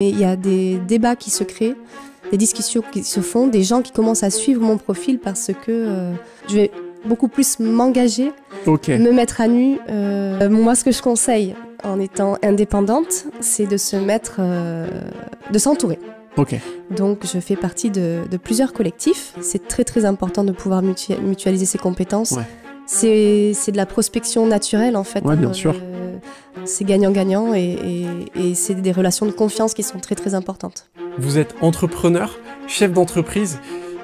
Et il y a des débats qui se créent, des discussions qui se font, des gens qui commencent à suivre mon profil parce que je vais beaucoup plus m'engager, me mettre à nu. Moi, ce que je conseille en étant indépendante, c'est de se mettre, de s'entourer. Donc, je fais partie de plusieurs collectifs. C'est très, très important de pouvoir mutualiser ses compétences. Ouais. C'est de la prospection naturelle, en fait. Ouais, bien sûr. C'est gagnant-gagnant et c'est des relations de confiance qui sont très, très importantes. Vous êtes entrepreneur, chef d'entreprise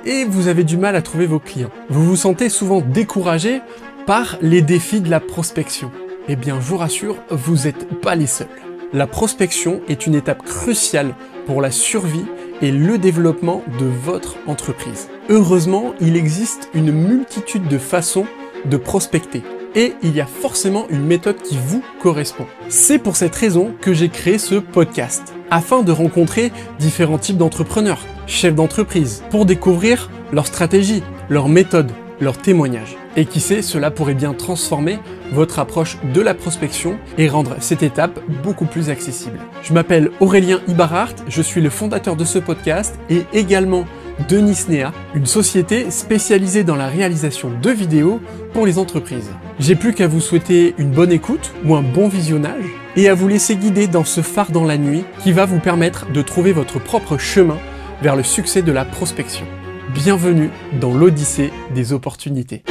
et vous avez du mal à trouver vos clients. Vous vous sentez souvent découragé par les défis de la prospection. Eh bien, je vous rassure, vous n'êtes pas les seuls. La prospection est une étape cruciale pour la survie et le développement de votre entreprise. Heureusement, il existe une multitude de façons de prospecter. Et il y a forcément une méthode qui vous correspond. C'est pour cette raison que j'ai créé ce podcast, afin de rencontrer différents types d'entrepreneurs, chefs d'entreprise, pour découvrir leur stratégie, leur méthode, leurs témoignages. Et qui sait, cela pourrait bien transformer votre approche de la prospection et rendre cette étape beaucoup plus accessible. Je m'appelle Aurélien Ibarart, je suis le fondateur de ce podcast et également de Nisnea, une société spécialisée dans la réalisation de vidéos pour les entreprises. J'ai plus qu'à vous souhaiter une bonne écoute ou un bon visionnage et à vous laisser guider dans ce phare dans la nuit qui va vous permettre de trouver votre propre chemin vers le succès de la prospection. Bienvenue dans l'Odyssée des opportunités.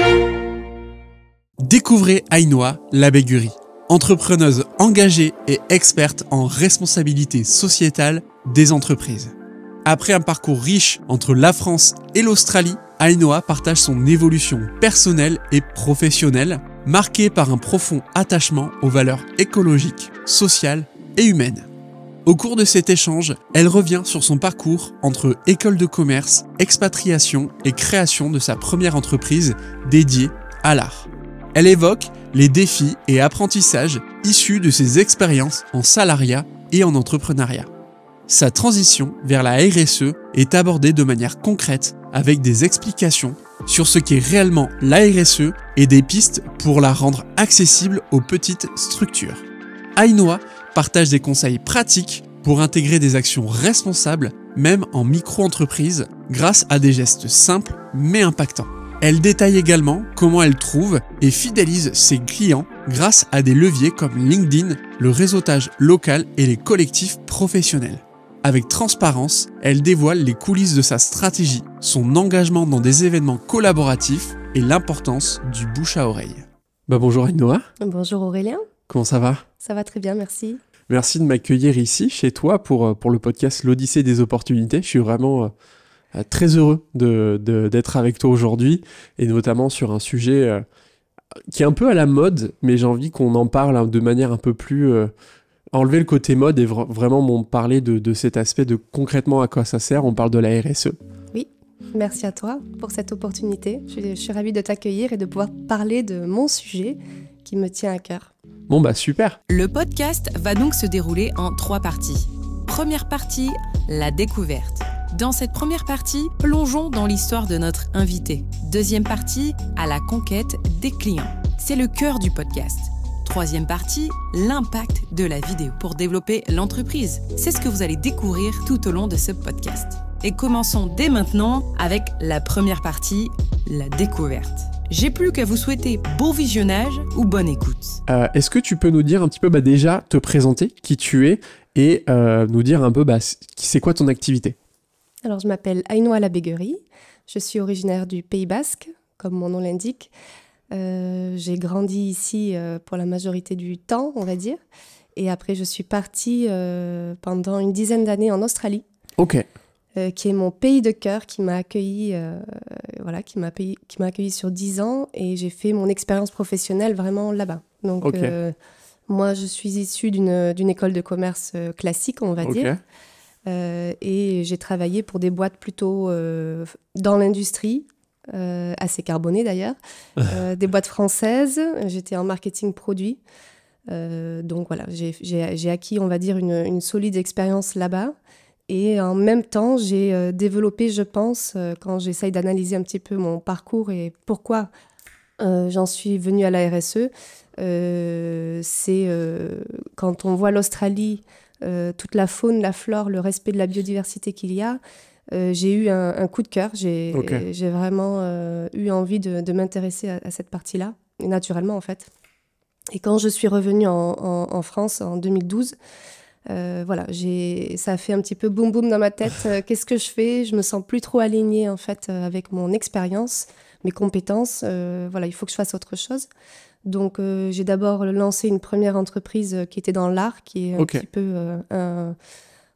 Découvrez Ainhoa Labégurie, entrepreneuse engagée et experte en responsabilité sociétale des entreprises. Après un parcours riche entre la France et l'Australie, Ainhoa partage son évolution personnelle et professionnelle, marquée par un profond attachement aux valeurs écologiques, sociales et humaines. Au cours de cet échange, elle revient sur son parcours entre école de commerce, expatriation et création de sa première entreprise dédiée à l'art. Elle évoque les défis et apprentissages issus de ses expériences en salariat et en entrepreneuriat. Sa transition vers la RSE est abordée de manière concrète avec des explications sur ce qu'est réellement la RSE et des pistes pour la rendre accessible aux petites structures. Ainhoa partage des conseils pratiques pour intégrer des actions responsables, même en micro-entreprise, grâce à des gestes simples mais impactants. Elle détaille également comment elle trouve et fidélise ses clients grâce à des leviers comme LinkedIn, le réseautage local et les collectifs professionnels. Avec transparence, elle dévoile les coulisses de sa stratégie, son engagement dans des événements collaboratifs et l'importance du bouche à oreille. Bonjour Ainhoa. Bonjour Aurélien. Comment ça va ? Ça va très bien, merci. Merci de m'accueillir ici, chez toi, pour le podcast L'Odyssée des opportunités. Je suis vraiment très heureux d'être avec toi aujourd'hui, et notamment sur un sujet qui est un peu à la mode, mais j'ai envie qu'on en parle de manière un peu plus... enlever le côté mode et vraiment parler de cet aspect de concrètement à quoi ça sert. On parle de la RSE. Oui, merci à toi pour cette opportunité. Je suis ravie de t'accueillir et de pouvoir parler de mon sujet qui me tient à cœur. Super. Le podcast va donc se dérouler en 3 parties. Première partie, la découverte. Dans cette première partie, plongeons dans l'histoire de notre invité. Deuxième partie, à la conquête des clients. C'est le cœur du podcast. Troisième partie, l'impact de la vidéo pour développer l'entreprise. C'est ce que vous allez découvrir tout au long de ce podcast. Et commençons dès maintenant avec la première partie, la découverte. J'ai plus qu'à vous souhaiter bon visionnage ou bonne écoute. Est-ce que tu peux nous dire un petit peu déjà te présenter, qui tu es, et nous dire un peu c'est quoi ton activité ? Alors je m'appelle Ainhoa Labégurie, je suis originaire du Pays Basque, comme mon nom l'indique. J'ai grandi ici pour la majorité du temps, on va dire. Et après, je suis partie pendant une dizaine d'années en Australie. Qui est mon pays de cœur, qui m'a accueilli, qui m'a accueilli sur 10 ans. Et j'ai fait mon expérience professionnelle vraiment là-bas. Donc, moi, je suis issue d'une école de commerce classique, on va dire. Et j'ai travaillé pour des boîtes plutôt dans l'industrie, assez carbonées d'ailleurs, des boîtes françaises. J'étais en marketing produit. Donc voilà, j'ai acquis, on va dire, une solide expérience là-bas. Et en même temps, j'ai développé, je pense, quand j'essaye d'analyser un petit peu mon parcours et pourquoi j'en suis venue à la RSE, c'est quand on voit l'Australie toute la faune, la flore, le respect de la biodiversité qu'il y a, j'ai eu un coup de cœur. J'ai vraiment eu envie de m'intéresser à cette partie-là, naturellement en fait. Et quand je suis revenue en France en 2012, voilà, ça a fait un petit peu boum boum dans ma tête. Qu'est-ce que je fais? Je me sens plus trop alignée en fait avec mon expérience, mes compétences. Voilà, il faut que je fasse autre chose. Donc j'ai d'abord lancé une première entreprise qui était dans l'art, qui est un petit peu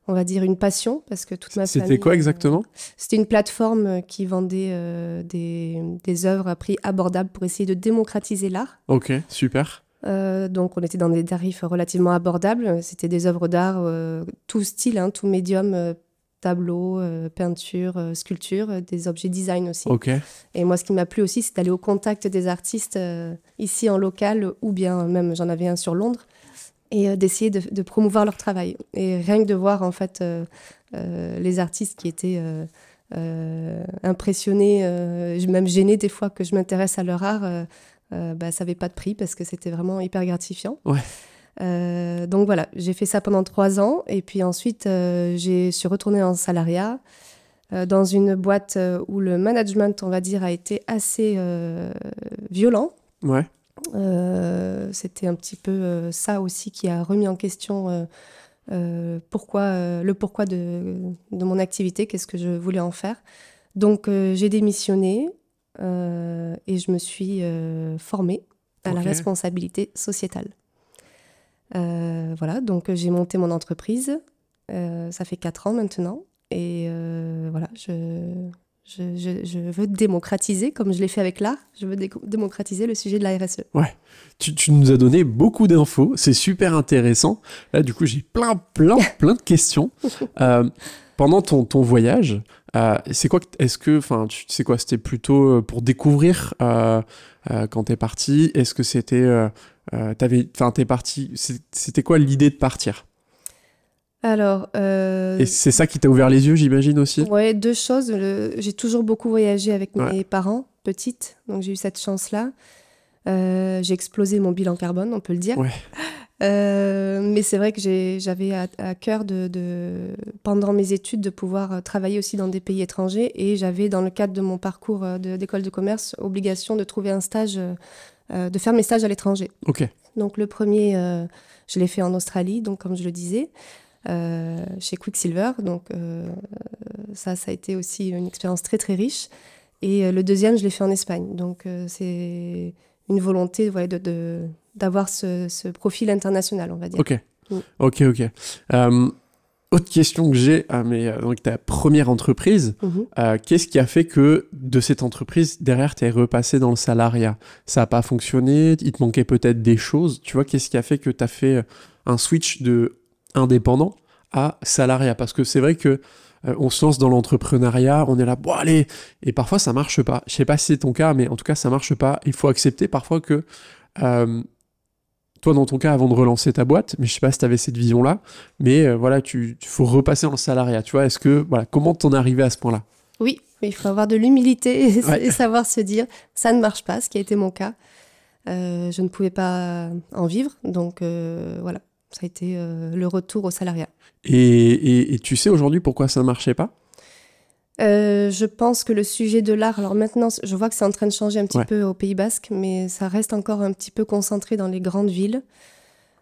on va dire une passion, parce que toute ma famille... C'était quoi exactement? C'était une plateforme qui vendait des œuvres à prix abordable pour essayer de démocratiser l'art. Ok, super. Donc on était dans des tarifs relativement abordables. C'était des œuvres d'art, tout style, hein, tout médium, tableau, peinture, sculpture, des objets design aussi. Okay. Et moi, ce qui m'a plu aussi, c'est d'aller au contact des artistes ici en local, ou bien même j'en avais un sur Londres, et d'essayer de promouvoir leur travail. Et rien que de voir en fait les artistes qui étaient impressionnés, même gênés des fois que je m'intéresse à leur art, ça n'avait pas de prix parce que c'était vraiment hyper gratifiant. Ouais. Donc voilà, j'ai fait ça pendant 3 ans et puis ensuite je suis retournée en salariat dans une boîte où le management, on va dire, a été assez violent. Ouais. C'était un petit peu ça aussi qui a remis en question le pourquoi de mon activité, qu'est-ce que je voulais en faire. Donc j'ai démissionné et je me suis formée à la responsabilité sociétale. Voilà, donc j'ai monté mon entreprise, ça fait 4 ans maintenant et voilà, je veux démocratiser, comme je l'ai fait avec l'art, je veux démocratiser le sujet de la RSE. Ouais, tu nous as donné beaucoup d'infos, c'est super intéressant. Là, du coup, j'ai plein de questions. Pendant ton voyage, c'est quoi, c'est quoi, c'était plutôt pour découvrir quand t'es parti? Est-ce que c'était, t'es parti, c'était quoi l'idée de partir? Alors, et c'est ça qui t'a ouvert les yeux, j'imagine aussi? Ouais, 2 choses. J'ai toujours beaucoup voyagé avec mes parents, petite, donc j'ai eu cette chance-là. J'ai explosé mon bilan carbone, on peut le dire. Ouais. Mais c'est vrai que j'avais à cœur pendant mes études de pouvoir travailler aussi dans des pays étrangers et j'avais, dans le cadre de mon parcours d'école de commerce, obligation de trouver un stage, de faire mes stages à l'étranger. Ok. Donc le premier, je l'ai fait en Australie, donc comme je le disais. Chez Quicksilver, donc ça a été aussi une expérience très très riche. Et le deuxième, je l'ai fait en Espagne. Donc c'est une volonté d'avoir ce profil international, on va dire. Ok. Ok. Autre question que j'ai, donc ta première entreprise, qu'est-ce qui a fait que de cette entreprise, derrière, t'es repassé dans le salariat? Ça n'a pas fonctionné, il te manquait peut-être des choses, tu vois, qu'est-ce qui a fait que t'as fait un switch de indépendant à salariat? Parce que c'est vrai que on se lance dans l'entrepreneuriat, on est là, bon allez, et parfois ça marche pas. Je sais pas si c'est ton cas, mais en tout cas ça marche pas. Il faut accepter parfois que toi dans ton cas, avant de relancer ta boîte, mais je sais pas si tu avais cette vision-là, mais voilà, tu faut repasser dans le salariat. Tu vois, comment t'en es arrivé à ce point-là? Oui, il faut avoir de l'humilité et savoir se dire ça ne marche pas, ce qui a été mon cas. Je ne pouvais pas en vivre, donc voilà. Ça a été le retour au salariat. Et tu sais aujourd'hui pourquoi ça ne marchait pas? Je pense que le sujet de l'art, alors maintenant, je vois que c'est en train de changer un petit peu au Pays Basque, mais ça reste encore un petit peu concentré dans les grandes villes.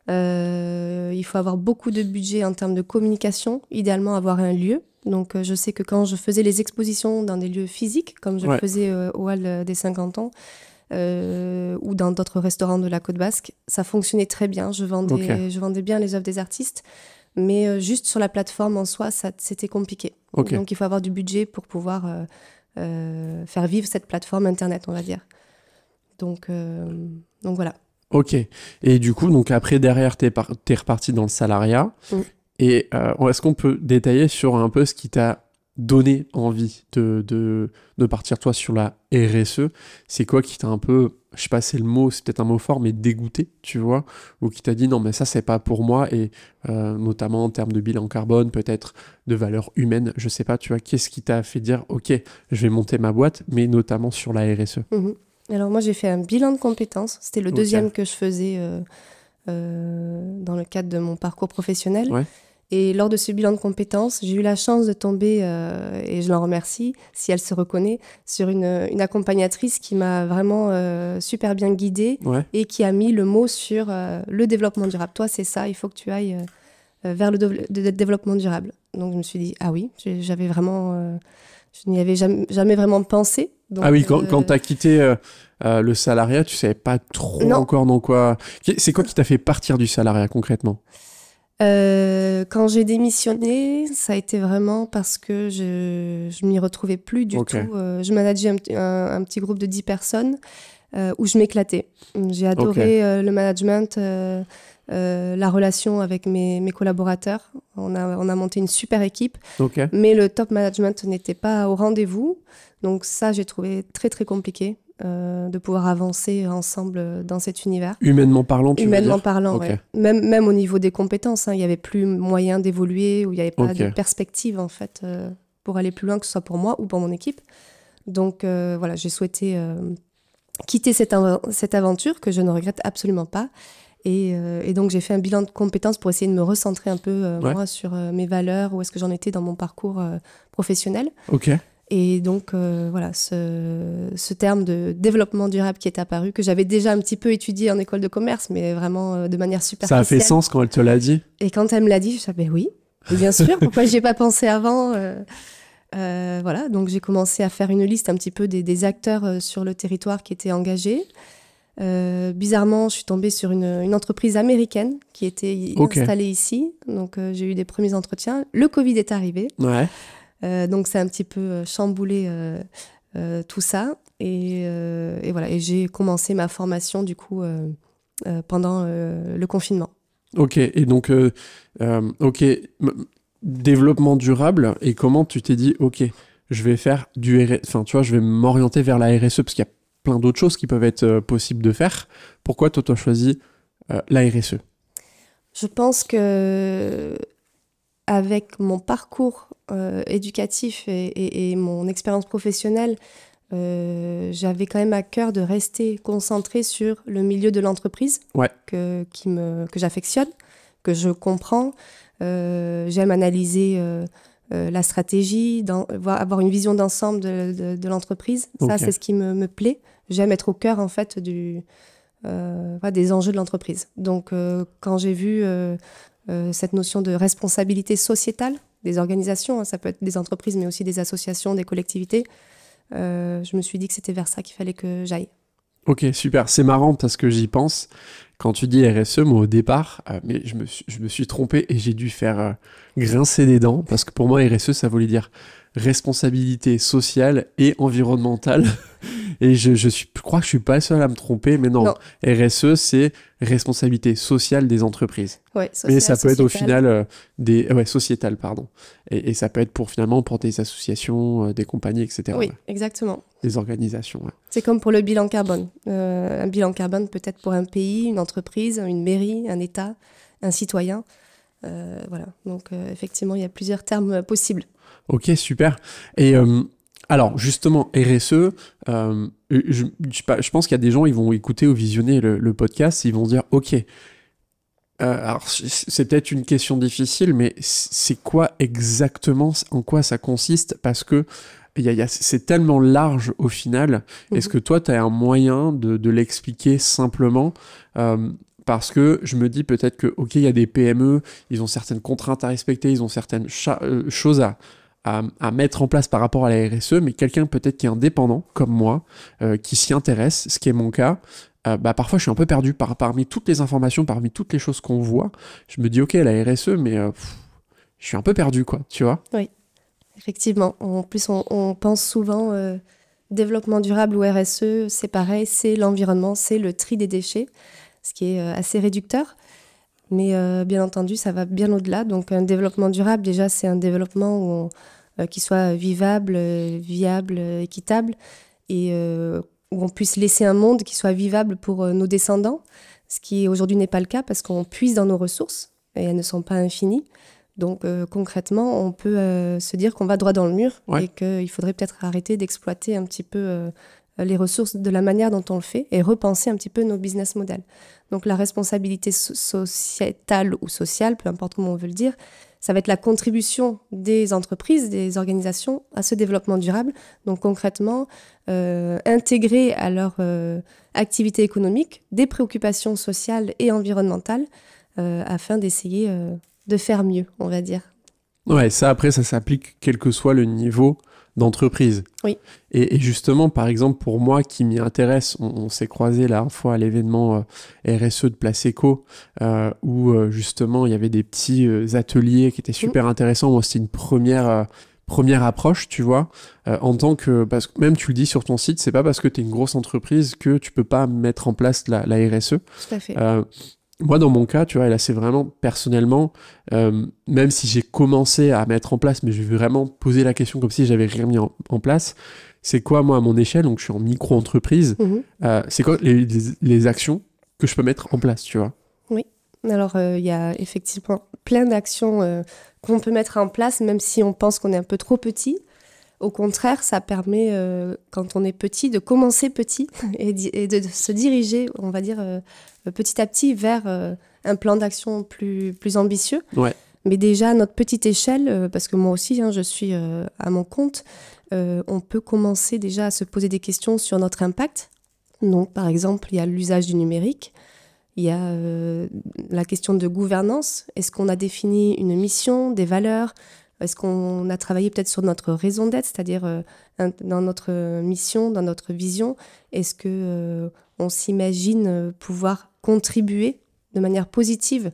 Il faut avoir beaucoup de budget en termes de communication, idéalement avoir un lieu. Donc je sais que quand je faisais les expositions dans des lieux physiques, comme je le faisais au Hall des 50 ans, ou dans d'autres restaurants de la Côte Basque, ça fonctionnait très bien. Je vendais bien les œuvres des artistes, mais juste sur la plateforme en soi, c'était compliqué. Donc il faut avoir du budget pour pouvoir faire vivre cette plateforme internet, on va dire. Donc voilà. Ok. Et du coup, donc après, derrière, t'es reparti dans le salariat. Et est-ce qu'on peut détailler sur un peu ce qui t'a donné envie de partir, toi, sur la RSE? C'est quoi qui t'a un peu, je sais pas, c'est le mot, c'est peut-être un mot fort, mais dégoûté, tu vois, ou qui t'a dit non, mais ça, c'est pas pour moi, et notamment en termes de bilan carbone, peut-être de valeur humaine, je sais pas, tu vois, qu'est-ce qui t'a fait dire ok, je vais monter ma boîte, mais notamment sur la RSE? Alors moi, j'ai fait un bilan de compétences, c'était le deuxième que je faisais dans le cadre de mon parcours professionnel. Et lors de ce bilan de compétences, j'ai eu la chance de tomber, et je l'en remercie, si elle se reconnaît, sur une accompagnatrice qui m'a vraiment super bien guidée et qui a mis le mot sur le développement durable. Toi, c'est ça, il faut que tu ailles vers le développement durable. Donc, je me suis dit, ah oui, j'avais vraiment... je n'y avais jamais vraiment pensé. Donc, ah oui, quand tu as quitté le salariat, tu savais pas trop encore dans quoi... C'est quoi qui t'a fait partir du salariat concrètement ? Quand j'ai démissionné, ça a été vraiment parce que je m'y retrouvais plus du tout. Je manageais un petit groupe de 10 personnes où je m'éclatais. J'ai adoré le management, la relation avec mes collaborateurs. On a monté une super équipe, mais le top management n'était pas au rendez-vous. Donc ça, j'ai trouvé très très compliqué de pouvoir avancer ensemble dans cet univers. Humainement parlant, tu veux dire ? Humainement parlant, oui. Même au niveau des compétences, il n'y avait plus moyen d'évoluer, où il n'y avait pas de perspective en fait, pour aller plus loin, que ce soit pour moi ou pour mon équipe. Donc voilà, j'ai souhaité quitter cette aventure que je ne regrette absolument pas. Et donc j'ai fait un bilan de compétences pour essayer de me recentrer un peu moi sur mes valeurs, où est-ce que j'en étais dans mon parcours professionnel. Et donc, voilà, ce terme de développement durable qui est apparu, que j'avais déjà un petit peu étudié en école de commerce, mais vraiment de manière superficielle. Ça a fait sens quand elle te l'a dit ? Et quand elle me l'a dit, je savais, oui, bien sûr, pourquoi j'y ai pas pensé avant voilà, donc j'ai commencé à faire une liste un petit peu des acteurs sur le territoire qui étaient engagés. Bizarrement, je suis tombée sur une entreprise américaine qui était installée ici. Donc, j'ai eu des premiers entretiens. Le Covid est arrivé. Donc, c'est un petit peu chamboulé tout ça. Et voilà. Et j'ai commencé ma formation, du coup, pendant le confinement. Et donc, développement durable. Et comment tu t'es dit, je vais faire du RSE, enfin, tu vois, je vais m'orienter vers la RSE, parce qu'il y a plein d'autres choses qui peuvent être possibles de faire. Pourquoi toi, tu as choisi la RSE ? Je pense que avec mon parcours éducatif et mon expérience professionnelle, j'avais quand même à cœur de rester concentrée sur le milieu de l'entreprise que j'affectionne, que je comprends. J'aime analyser la stratégie, avoir une vision d'ensemble de l'entreprise. Ça, c'est ce qui me plaît. J'aime être au cœur, en fait, des enjeux de l'entreprise. Donc, quand j'ai vu cette notion de responsabilité sociétale des organisations, ça peut être des entreprises, mais aussi des associations, des collectivités, je me suis dit que c'était vers ça qu'il fallait que j'aille. Super. C'est marrant parce que j'y pense. Quand tu dis RSE, moi au départ, mais je me suis trompé et j'ai dû faire grincer des dents, parce que pour moi RSE, ça voulait dire responsabilité sociale et environnementale. Et je crois que je suis pas seul à me tromper, mais non. RSE, c'est responsabilité sociale des entreprises. Mais ça peut être au final sociétale, pardon. Et ça peut être pour des associations, des compagnies, etc. Oui, exactement. Des organisations. C'est comme pour le bilan carbone. Un bilan carbone peut être pour un pays, une entreprise, une mairie, un État, un citoyen. Voilà. Donc effectivement, il y a plusieurs termes possibles. Super. Et alors justement, RSE, je pense qu'il y a des gens, ils vont écouter ou visionner le podcast, ils vont dire alors c'est peut-être une question difficile, mais c'est quoi exactement, en quoi ça consiste ? Parce que c'est tellement large au final. Est-ce que toi, tu as un moyen de l'expliquer simplement ? Parce que je me dis peut-être que, il y a des PME, ils ont certaines contraintes à respecter, ils ont certaines choses à mettre en place par rapport à la RSE, mais quelqu'un peut-être qui est indépendant, comme moi, qui s'y intéresse, ce qui est mon cas, parfois je suis un peu perdu parmi toutes les informations, parmi toutes les choses qu'on voit. Je me dis, la RSE, mais je suis un peu perdu, quoi, tu vois ? Oui, effectivement. En plus, on pense souvent développement durable ou RSE, c'est pareil, c'est l'environnement, c'est le tri des déchets, ce qui est assez réducteur. Mais bien entendu, ça va bien au-delà. Donc, un développement durable, déjà, c'est un développement qui soit vivable, viable, équitable, et où on puisse laisser un monde qui soit vivable pour nos descendants, ce qui aujourd'hui n'est pas le cas parce qu'on puise dans nos ressources et elles ne sont pas infinies. Donc, concrètement, on peut se dire qu'on va droit dans le mur et qu'il faudrait peut-être arrêter d'exploiter un petit peu les ressources de la manière dont on le fait et repenser un petit peu nos business models. Donc la responsabilité sociétale ou sociale, peu importe comment on veut le dire, ça va être la contribution des entreprises, des organisations à ce développement durable. Donc concrètement, intégrer à leur activité économique des préoccupations sociales et environnementales afin d'essayer de faire mieux, on va dire. Ouais, ça après, ça s'applique quel que soit le niveau d'entreprise. Oui. Et justement, par exemple, pour moi qui m'y intéresse, on s'est croisés la dernière fois à l'événement RSE de Place Eco, où justement il y avait des petits ateliers qui étaient super intéressants. Moi, c'était une première approche, tu vois, en tant que, parce que même tu le dis sur ton site, c'est pas parce que tu es une grosse entreprise que tu peux pas mettre en place la RSE. Tout à fait. Moi, dans mon cas, tu vois, là, c'est vraiment personnellement, même si j'ai commencé à mettre en place, mais je vais vraiment poser la question comme si j'avais rien mis en place, c'est quoi, moi, à mon échelle, donc je suis en micro-entreprise, c'est quoi les actions que je peux mettre en place, tu vois? Oui, alors il y a effectivement plein d'actions qu'on peut mettre en place, même si on pense qu'on est un peu trop petit. Au contraire, ça permet, quand on est petit, de commencer petit et de se diriger, on va dire, petit à petit vers un plan d'action plus ambitieux. Ouais. Mais déjà, à notre petite échelle, parce que moi aussi, je suis à mon compte, on peut commencer déjà à se poser des questions sur notre impact. Donc, par exemple, il y a l'usage du numérique. Il y a la question de gouvernance. Est-ce qu'on a défini une mission, des valeurs ? Est-ce qu'on a travaillé peut-être sur notre raison d'être, c'est-à-dire dans notre mission, dans notre vision? Est-ce qu'on s'imagine pouvoir contribuer de manière positive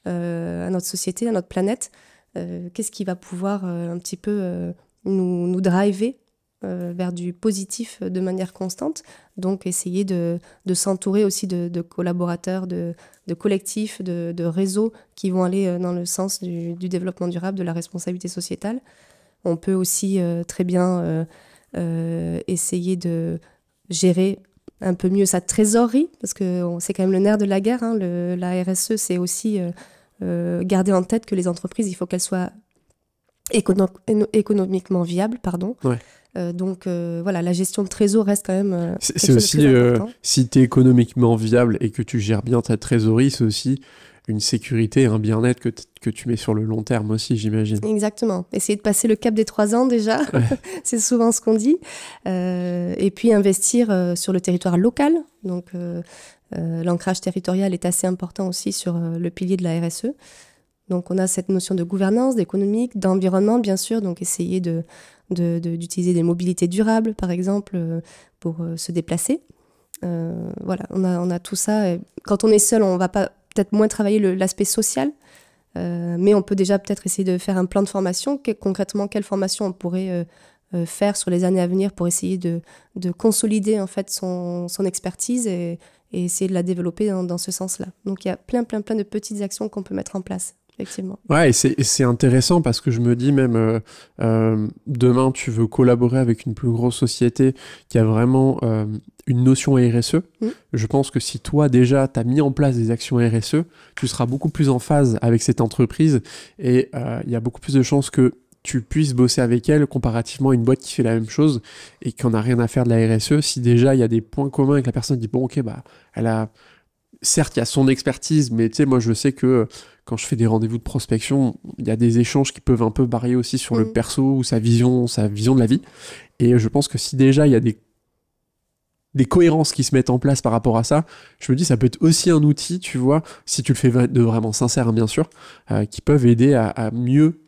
à notre société, à notre planète? Qu'est-ce qui va pouvoir un petit peu nous driver vers du positif de manière constante? Donc essayer de s'entourer aussi de collaborateurs, de collectifs, de réseaux qui vont aller dans le sens du développement durable, de la responsabilité sociétale. On peut aussi très bien essayer de gérer un peu mieux sa trésorerie, parce que c'est quand même le nerf de la guerre. La RSE, c'est aussi garder en tête que les entreprises, il faut qu'elles soient économiquement viables. Ouais. Donc voilà, la gestion de trésor reste quand même c'est aussi, si tu es économiquement viable et que tu gères bien ta trésorerie, c'est aussi une sécurité et un bien-être que tu mets sur le long terme aussi, j'imagine. Exactement. Essayer de passer le cap des 3 ans déjà, c'est souvent ce qu'on dit. Et puis investir sur le territoire local. Donc l'ancrage territorial est assez important aussi sur le pilier de la RSE. Donc on a cette notion de gouvernance, d'économique, d'environnement bien sûr, donc essayer d'utiliser des mobilités durables par exemple pour se déplacer. Voilà, on a tout ça. Et quand on est seul, on va pas peut-être moins travailler l'aspect social, mais on peut déjà peut-être essayer de faire un plan de formation. Concrètement, quelle formation on pourrait faire sur les années à venir pour essayer de consolider en fait son expertise et essayer de la développer dans ce sens-là. Donc il y a plein de petites actions qu'on peut mettre en place. Effectivement. Ouais, et c'est intéressant parce que je me dis même demain tu veux collaborer avec une plus grosse société qui a vraiment une notion RSE. Je pense que si toi déjà tu as mis en place des actions RSE, tu seras beaucoup plus en phase avec cette entreprise et il y a beaucoup plus de chances que tu puisses bosser avec elle comparativement à une boîte qui fait la même chose et qui n'a rien à faire de la RSE. Si déjà il y a des points communs et que la personne dit bon ok elle a... Certes, il y a son expertise, mais tu sais, moi, je sais que quand je fais des rendez-vous de prospection, il y a des échanges qui peuvent un peu varier aussi sur le perso ou sa vision de la vie. Et je pense que si déjà il y a des cohérences qui se mettent en place par rapport à ça, je me dis ça peut être aussi un outil, tu vois, si tu le fais de vraiment sincère, bien sûr, qui peuvent aider à mieux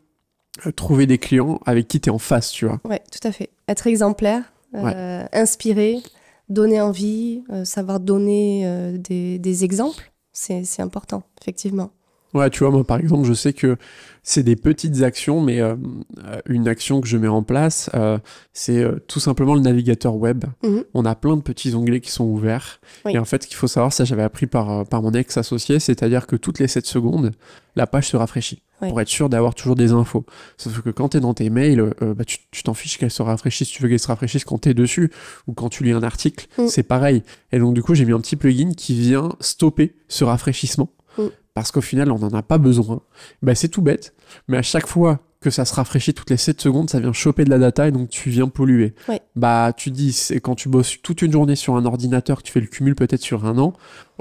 trouver des clients avec qui tu es en face, tu vois. Ouais, tout à fait. Être exemplaire, inspirer, donner envie, savoir donner des exemples, c'est important, effectivement. Ouais, tu vois, moi, par exemple, je sais que c'est des petites actions, mais une action que je mets en place, c'est tout simplement le navigateur web. On a plein de petits onglets qui sont ouverts. Oui. Et en fait, ce qu'il faut savoir, ça, j'avais appris par mon ex-associé, c'est-à-dire que toutes les 7 secondes, la page se rafraîchit. Oui. Pour être sûr d'avoir toujours des infos. Sauf que quand tu es dans tes mails, tu t'en fiches qu'elle se rafraîchisse. Tu veux qu'elle se rafraîchisse quand tu es dessus ou quand tu lis un article. C'est pareil. Et donc, du coup, j'ai mis un petit plugin qui vient stopper ce rafraîchissement. Parce qu'au final, on n'en a pas besoin. C'est tout bête. Mais à chaque fois que ça se rafraîchit toutes les 7 secondes, ça vient choper de la data et donc tu viens polluer. Oui. Bah, tu dis, c'est quand tu bosses toute une journée sur un ordinateur, que tu fais le cumul peut-être sur un an,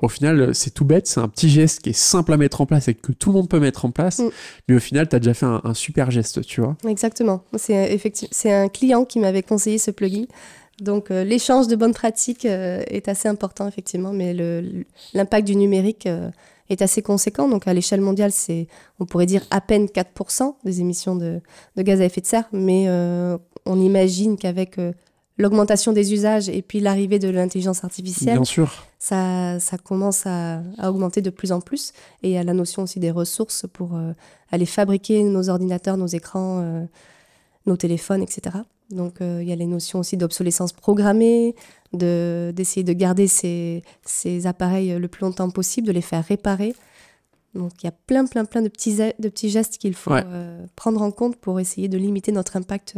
au final, c'est tout bête, c'est un petit geste qui est simple à mettre en place et que tout le monde peut mettre en place, mais au final, tu as déjà fait un super geste, tu vois. Exactement. C'est un client qui m'avait conseillé ce plugin. Donc, l'échange de bonnes pratiques est assez important, effectivement, mais l'impact du numérique est assez conséquent. Donc, à l'échelle mondiale, on pourrait dire à peine 4% des émissions de gaz à effet de serre, mais on imagine qu'avec l'augmentation des usages et puis l'arrivée de l'intelligence artificielle, bien sûr, ça commence à augmenter de plus en plus. Et il y a la notion aussi des ressources pour aller fabriquer nos ordinateurs, nos écrans, nos téléphones, etc. Donc, il y a les notions aussi d'obsolescence programmée, d'essayer de garder ces appareils le plus longtemps possible, de les faire réparer. Donc, il y a plein de petits gestes qu'il faut prendre en compte pour essayer de limiter notre impact,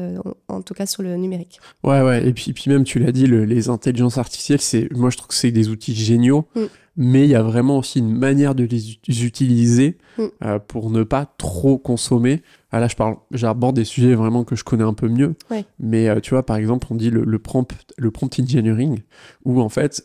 en tout cas sur le numérique. Ouais. Et puis même, tu l'as dit, les intelligences artificielles, moi, je trouve que c'est des outils géniaux, mais il y a vraiment aussi une manière de les utiliser pour ne pas trop consommer. Ah, là, j'aborde des sujets vraiment que je connais un peu mieux. Ouais. Mais tu vois, par exemple, on dit le prompt engineering, où en fait,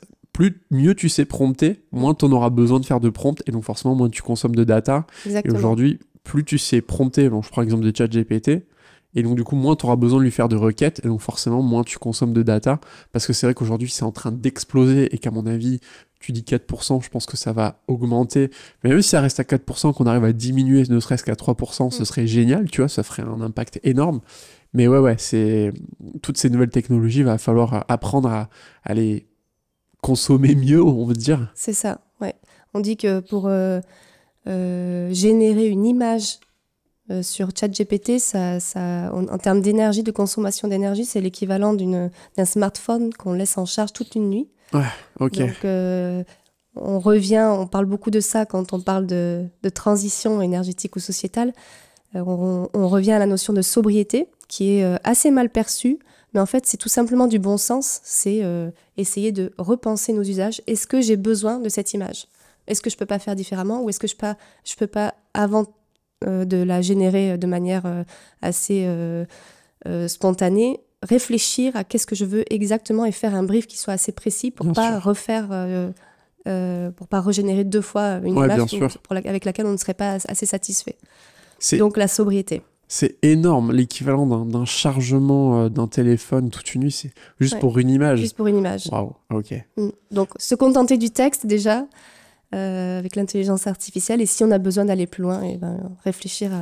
mieux tu sais prompter, moins tu en auras besoin de faire de prompt, et donc forcément, moins tu consommes de data. Exactement. Et aujourd'hui, plus tu sais prompter, bon, je prends l'exemple de ChatGPT, et donc du coup, moins tu auras besoin de lui faire de requêtes, et donc forcément, moins tu consommes de data, parce que c'est vrai qu'aujourd'hui, c'est en train d'exploser, et qu'à mon avis, tu dis 4%, je pense que ça va augmenter. Mais même si ça reste à 4%, qu'on arrive à diminuer ne serait-ce qu'à 3%, ce serait génial, tu vois, ça ferait un impact énorme. Mais ouais, toutes ces nouvelles technologies, il va falloir apprendre à les consommer mieux, on veut dire. C'est ça, ouais. On dit que pour générer une image sur ChatGPT, en termes d'énergie, de consommation d'énergie, c'est l'équivalent d'un smartphone qu'on laisse en charge toute une nuit. Ouais, ok. Donc, on parle beaucoup de ça quand on parle de transition énergétique ou sociétale. On revient à la notion de sobriété, qui est assez mal perçue, mais en fait, c'est tout simplement du bon sens. C'est essayer de repenser nos usages. Est-ce que j'ai besoin de cette image ? Est-ce que je ne peux pas faire différemment ? Ou est-ce que je peux pas, avant de la générer de manière assez spontanée, réfléchir à qu'est-ce que je veux exactement et faire un brief qui soit assez précis pour pas régénérer 2 fois une image avec laquelle on ne serait pas assez satisfait. Donc la sobriété. C'est énorme, l'équivalent d'un chargement d'un téléphone toute une nuit, c'est juste pour une image. Juste pour une image. Waouh, ok. Donc se contenter du texte déjà, avec l'intelligence artificielle, et si on a besoin d'aller plus loin, réfléchir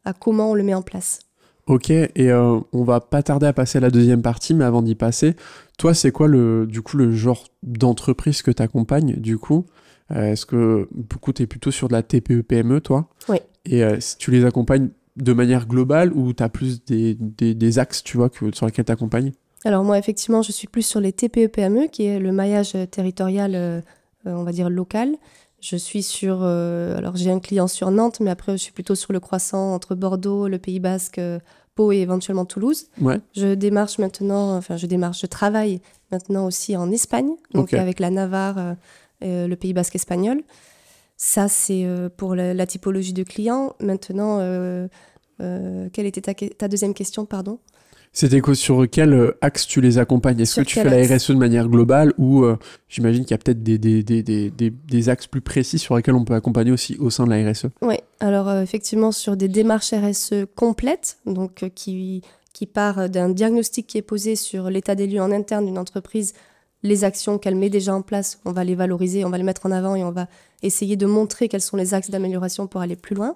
à comment on le met en place. Ok, et on va pas tarder à passer à la deuxième partie, mais avant d'y passer, toi, c'est quoi le genre d'entreprise que tu accompagnes, du coup ? Est-ce que, tu es plutôt sur de la TPE-PME, toi ? Oui. Et si tu les accompagnes de manière globale ou tu as plus des axes, tu vois, sur lesquels tu accompagnes ? Alors moi, effectivement, je suis plus sur les TPE-PME, qui est le maillage territorial, on va dire local. Je suis alors j'ai un client sur Nantes, mais après je suis plutôt sur le croissant entre Bordeaux, le Pays Basque, Pau et éventuellement Toulouse. Ouais. Je travaille maintenant aussi en Espagne, donc avec la Navarre, le Pays Basque espagnol. Ça, c'est pour la typologie de clients. Maintenant, quelle était ta deuxième question, pardon ? C'était sur quel axe tu les accompagnes ? Est-ce que tu fais la RSE de manière globale ou j'imagine qu'il y a peut-être des axes plus précis sur lesquels on peut accompagner aussi au sein de la RSE ? Oui, alors effectivement sur des démarches RSE complètes, donc qui part d'un diagnostic qui est posé sur l'état des lieux en interne d'une entreprise, les actions qu'elle met déjà en place, on va les valoriser, on va les mettre en avant et on va essayer de montrer quels sont les axes d'amélioration pour aller plus loin,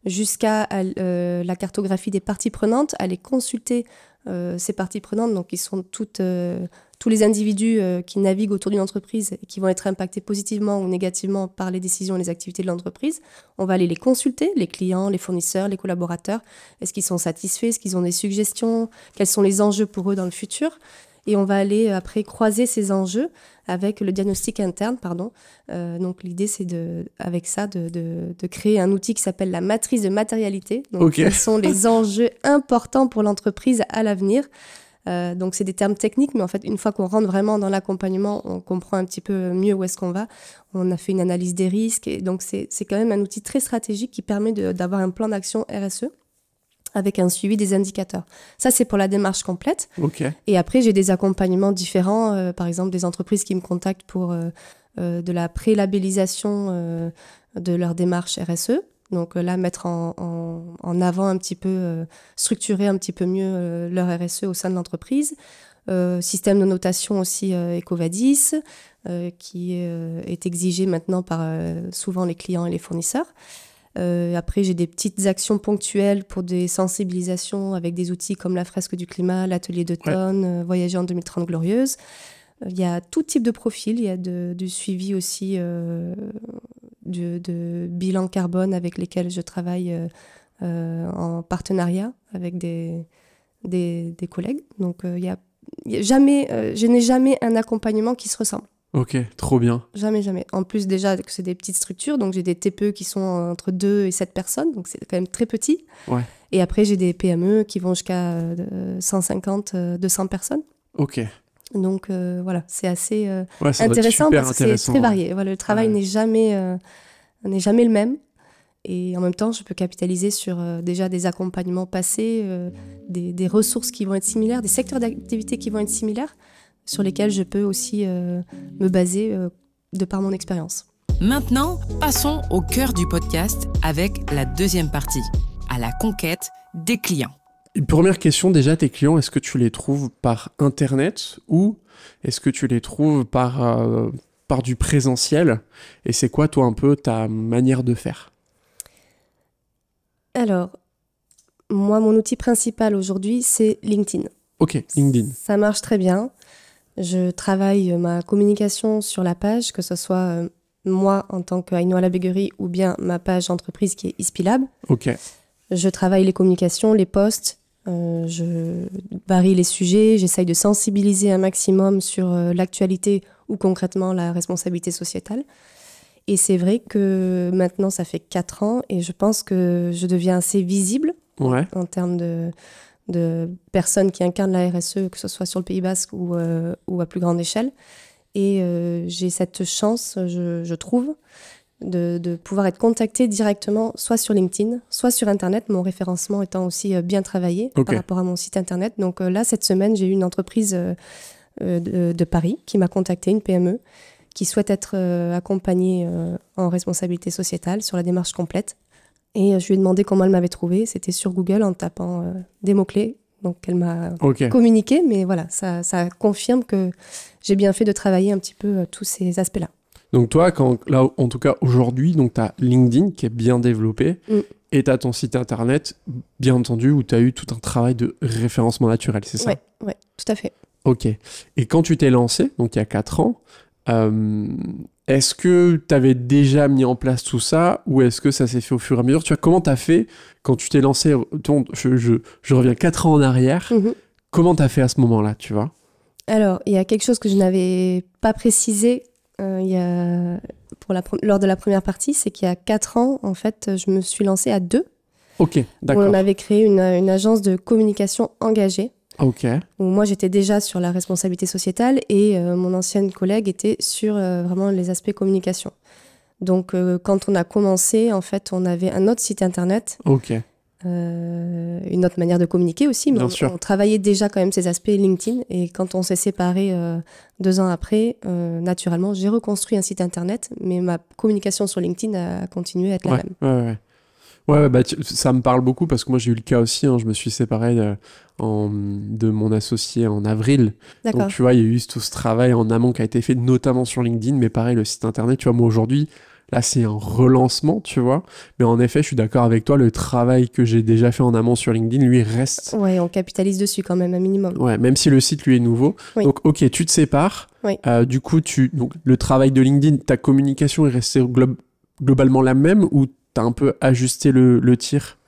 jusqu'à la cartographie des parties prenantes, aller consulter ces parties prenantes, donc qui sont tous les individus qui naviguent autour d'une entreprise et qui vont être impactés positivement ou négativement par les décisions et les activités de l'entreprise. On va aller les consulter, les clients, les fournisseurs, les collaborateurs. Est-ce qu'ils sont satisfaits ? Est-ce qu'ils ont des suggestions ? Quels sont les enjeux pour eux dans le futur ? Et on va aller après croiser ces enjeux avec le diagnostic interne, donc l'idée c'est avec ça de créer un outil qui s'appelle la matrice de matérialité. Donc quels sont les enjeux importants pour l'entreprise à l'avenir. Donc c'est des termes techniques, mais en fait une fois qu'on rentre vraiment dans l'accompagnement, on comprend un petit peu mieux où est-ce qu'on va. On a fait une analyse des risques et donc c'est quand même un outil très stratégique qui permet d'avoir un plan d'action RSE avec un suivi des indicateurs. Ça, c'est pour la démarche complète. Ok. Et après, j'ai des accompagnements différents, par exemple des entreprises qui me contactent pour de la pré-labellisation de leur démarche RSE. Donc là, mettre en avant un petit peu, structurer un petit peu mieux leur RSE au sein de l'entreprise. Système de notation aussi EcoVadis, qui est exigé maintenant par souvent les clients et les fournisseurs. Après, j'ai des petites actions ponctuelles pour des sensibilisations avec des outils comme la fresque du climat, l'atelier d'automne, Voyager en 2030 glorieuse. Il y a tout type de profil. Il y a du suivi aussi de bilan carbone avec lesquels je travaille en partenariat avec des collègues. Donc, je n'ai jamais un accompagnement qui se ressemble. Ok, trop bien. Jamais. En plus, déjà, c'est des petites structures. Donc, j'ai des TPE qui sont entre 2 et 7 personnes. Donc, c'est quand même très petit. Ouais. Et après, j'ai des PME qui vont jusqu'à 150, 200 personnes. Ok. Donc, voilà, c'est assez Ça intéressant doit être super parce que intéressant, c'est très varié. Voilà, le travail n'est jamais le même. Et en même temps, je peux capitaliser sur déjà des accompagnements passés, des ressources qui vont être similaires, des secteurs d'activité qui vont être similaires, sur lesquels je peux aussi me baser de par mon expérience. Maintenant, passons au cœur du podcast avec la deuxième partie, à la conquête des clients. Une première question, déjà, tes clients, est-ce que tu les trouves par Internet ou est-ce que tu les trouves par du présentiel? Et c'est quoi, toi, un peu ta manière de faire? Alors, moi, mon outil principal aujourd'hui, c'est LinkedIn. Ok, LinkedIn. Ça marche très bien. Je travaille ma communication sur la page, que ce soit moi en tant qu'Ainoa Labéguerie ou bien ma page entreprise qui est Ispilab. Ok. Je travaille les communications, les posts, je varie les sujets, j'essaye de sensibiliser un maximum sur l'actualité ou concrètement la responsabilité sociétale. Et c'est vrai que maintenant, ça fait 4 ans et je pense que je deviens assez visible en termes de personnes qui incarnent la RSE, que ce soit sur le Pays Basque ou à plus grande échelle. Et j'ai cette chance, je trouve, de pouvoir être contactée directement, soit sur LinkedIn, soit sur Internet, mon référencement étant aussi bien travaillé par rapport à mon site Internet. Donc là, cette semaine, j'ai eu une entreprise de Paris qui m'a contactée, une PME, qui souhaite être accompagnée en responsabilité sociétale sur la démarche complète. Et je lui ai demandé comment elle m'avait trouvé. C'était sur Google en tapant des mots-clés. Donc elle m'a communiqué, mais voilà, ça confirme que j'ai bien fait de travailler un petit peu tous ces aspects-là. Donc toi, là, en tout cas aujourd'hui, tu as LinkedIn qui est bien développé et tu as ton site internet, bien entendu, où tu as eu tout un travail de référencement naturel, c'est ça? Oui, tout à fait. Ok. Et quand tu t'es lancé, donc il y a 4 ans, est-ce que tu avais déjà mis en place tout ça ou est-ce que ça s'est fait au fur et à mesure? Tu vois, comment tu as fait quand tu t'es lancé? Je reviens 4 ans en arrière. Comment tu as fait à ce moment-là, tu vois? Alors, il y a quelque chose que je n'avais pas précisé lors de la première partie, c'est qu'il y a 4 ans, en fait, je me suis lancée à 2. Ok, d'accord. On avait créé une agence de communication engagée. Ok. Où moi, j'étais déjà sur la responsabilité sociétale et mon ancienne collègue était sur vraiment les aspects communication. Donc, quand on a commencé, en fait, on avait un autre site internet. Ok. Une autre manière de communiquer aussi, mais on travaillait déjà quand même ces aspects LinkedIn. Et quand on s'est séparés 2 ans après, naturellement, j'ai reconstruit un site internet, mais ma communication sur LinkedIn a continué à être la même. Ouais, ça me parle beaucoup parce que moi j'ai eu le cas aussi, je me suis séparé de mon associé en avril. D'accord. Donc tu vois, il y a eu tout ce travail en amont qui a été fait notamment sur LinkedIn, mais pareil, le site internet, tu vois, moi aujourd'hui, là c'est un relancement, tu vois. Mais en effet, je suis d'accord avec toi, le travail que j'ai déjà fait en amont sur LinkedIn, lui, reste... Ouais, on capitalise dessus quand même un minimum. Ouais, même si le site, lui, est nouveau. Oui. Donc ok, tu te sépares. Oui. Du coup, donc, le travail de LinkedIn, ta communication est restée globalement la même ou t'as un peu ajusté le tir?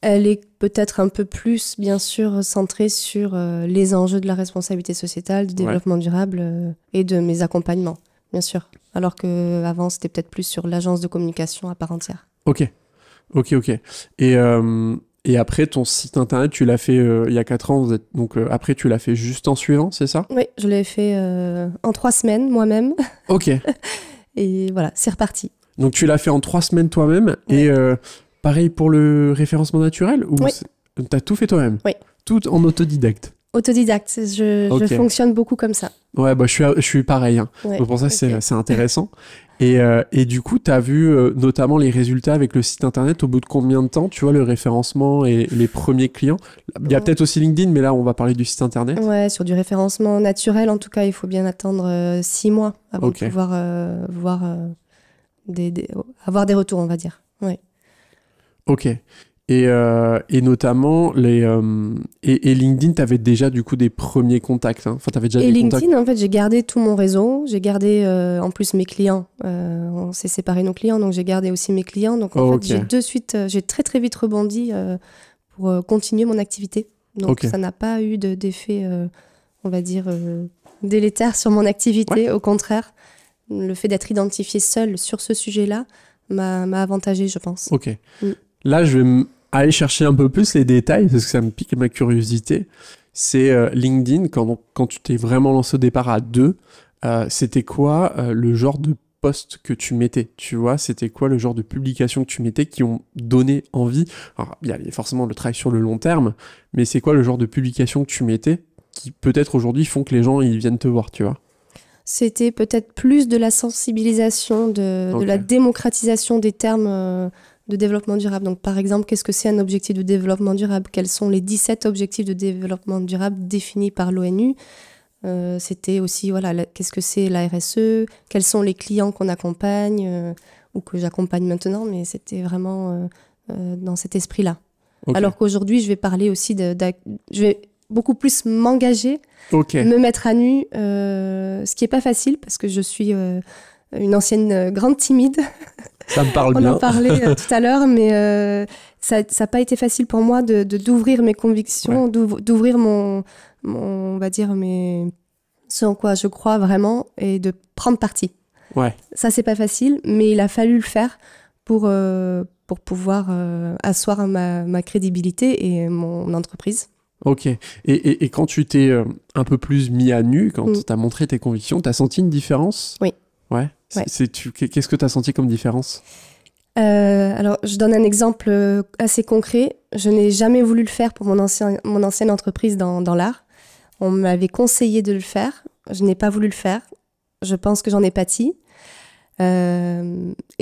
Elle est peut-être un peu plus, bien sûr, centrée sur les enjeux de la responsabilité sociétale, du développement durable et de mes accompagnements, bien sûr. Alors qu'avant, c'était peut-être plus sur l'agence de communication à part entière. Ok. Et après, ton site internet, tu l'as fait il y a 4 ans. Donc après, tu l'as fait juste en suivant, c'est ça? Oui, je l'ai fait en 3 semaines, moi-même. Ok. Et voilà, c'est reparti. Donc tu l'as fait en 3 semaines toi-même. Ouais. Et pareil pour le référencement naturel ou Oui. T'as tout fait toi-même? Oui. Tout en autodidacte? Autodidacte, je fonctionne beaucoup comme ça. Ouais, bah, je suis pareil. Hein. Ouais, donc pour ça, ok. c'est intéressant. Et du coup, tu as vu notamment les résultats avec le site internet au bout de combien de temps, tu vois, le référencement et les premiers clients? Il y a peut-être aussi LinkedIn, mais là, on va parler du site internet. Ouais, sur du référencement naturel, en tout cas, il faut bien attendre 6 mois avant de pouvoir avoir des retours, on va dire. Ouais. Ok. Et notamment, et LinkedIn, tu avais déjà du coup des premiers contacts. Hein. Enfin, tu avais déjà Et des LinkedIn, contacts. en fait, j'ai gardé tout mon réseau. J'ai gardé en plus mes clients. On s'est séparé nos clients, donc j'ai gardé aussi mes clients. Donc en fait, j'ai très très vite rebondi pour continuer mon activité. Donc ça n'a pas eu d'effet, on va dire, délétère sur mon activité. Ouais. Au contraire, le fait d'être identifié seul sur ce sujet-là m'a avantagé, je pense. Ok. Là, je vais aller chercher un peu plus les détails parce que ça me pique ma curiosité. C'est LinkedIn, quand tu t'es vraiment lancé au départ à 2, c'était quoi le genre de post que tu mettais? Tu vois, c'était quoi le genre de publications que tu mettais qui ont donné envie? Alors, il y a forcément le travail sur le long terme, mais c'est quoi le genre de publications que tu mettais qui peut-être aujourd'hui font que les gens ils viennent te voir, tu vois? C'était peut-être plus de la sensibilisation, de la démocratisation des termes de développement durable. Donc, par exemple, qu'est-ce que c'est un objectif de développement durable? Quels sont les 17 objectifs de développement durable définis par l'ONU? C'était aussi, voilà, qu'est-ce que c'est la RSE? Quels sont les clients qu'on accompagne ou que j'accompagne maintenant? Mais c'était vraiment dans cet esprit-là. Okay. Alors qu'aujourd'hui, je vais parler aussi je vais beaucoup plus m'engager, me mettre à nu, ce qui n'est pas facile parce que je suis une ancienne grande timide. Ça me parle bien. On en parlait tout à l'heure, mais ça n'a pas été facile pour moi d'ouvrir mes convictions, d'ouvrir on va dire, ce en quoi je crois vraiment et de prendre parti. Ouais. Ça, c'est pas facile, mais il a fallu le faire pour pouvoir asseoir ma crédibilité et mon entreprise. Ok. Et quand tu t'es un peu plus mis à nu, quand tu as montré tes convictions, tu as senti une différence? Oui. Ouais. Qu'est-ce que tu as senti comme différence? Alors, je donne un exemple assez concret. Je n'ai jamais voulu le faire pour mon ancienne entreprise dans l'art. On m'avait conseillé de le faire. Je n'ai pas voulu le faire. Je pense que j'en ai pâti. Et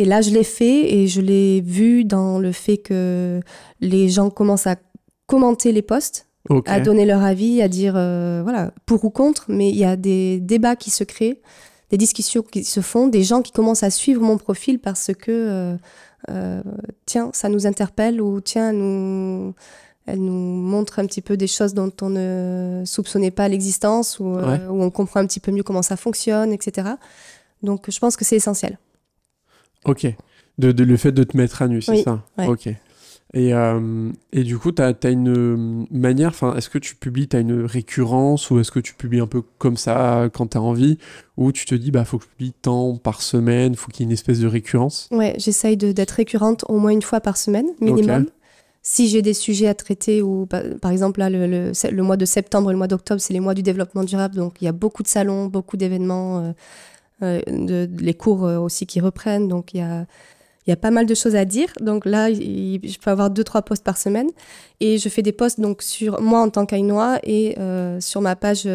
là, je l'ai fait et je l'ai vu dans le fait que les gens commencent à commenter les posts, à donner leur avis, à dire voilà, pour ou contre. Mais il y a des débats qui se créent, des discussions qui se font, des gens qui commencent à suivre mon profil parce que tiens, ça nous interpelle ou tiens, elle nous montre un petit peu des choses dont on ne soupçonnait pas l'existence ou où on comprend un petit peu mieux comment ça fonctionne, etc. Donc, je pense que c'est essentiel. Ok. Le fait de te mettre à nu, c'est ça? Ouais. Ok. Et du coup, t'as une manière, est-ce que tu publies, t'as une récurrence ou est-ce que tu publies un peu comme ça quand t'as envie ou tu te dis, faut que je publie tant par semaine, faut qu'il y ait une espèce de récurrence? Ouais, j'essaye d'être récurrente au moins une fois par semaine, minimum. Si j'ai des sujets à traiter ou, par exemple, là, le mois de septembre et le mois d'octobre, c'est les mois du développement durable, donc il y a beaucoup de salons, beaucoup d'événements, les cours aussi qui reprennent, donc il y a pas mal de choses à dire. Donc là, je peux avoir 2-3 posts par semaine. Et je fais des posts donc, sur moi en tant qu'Aïnois et sur ma page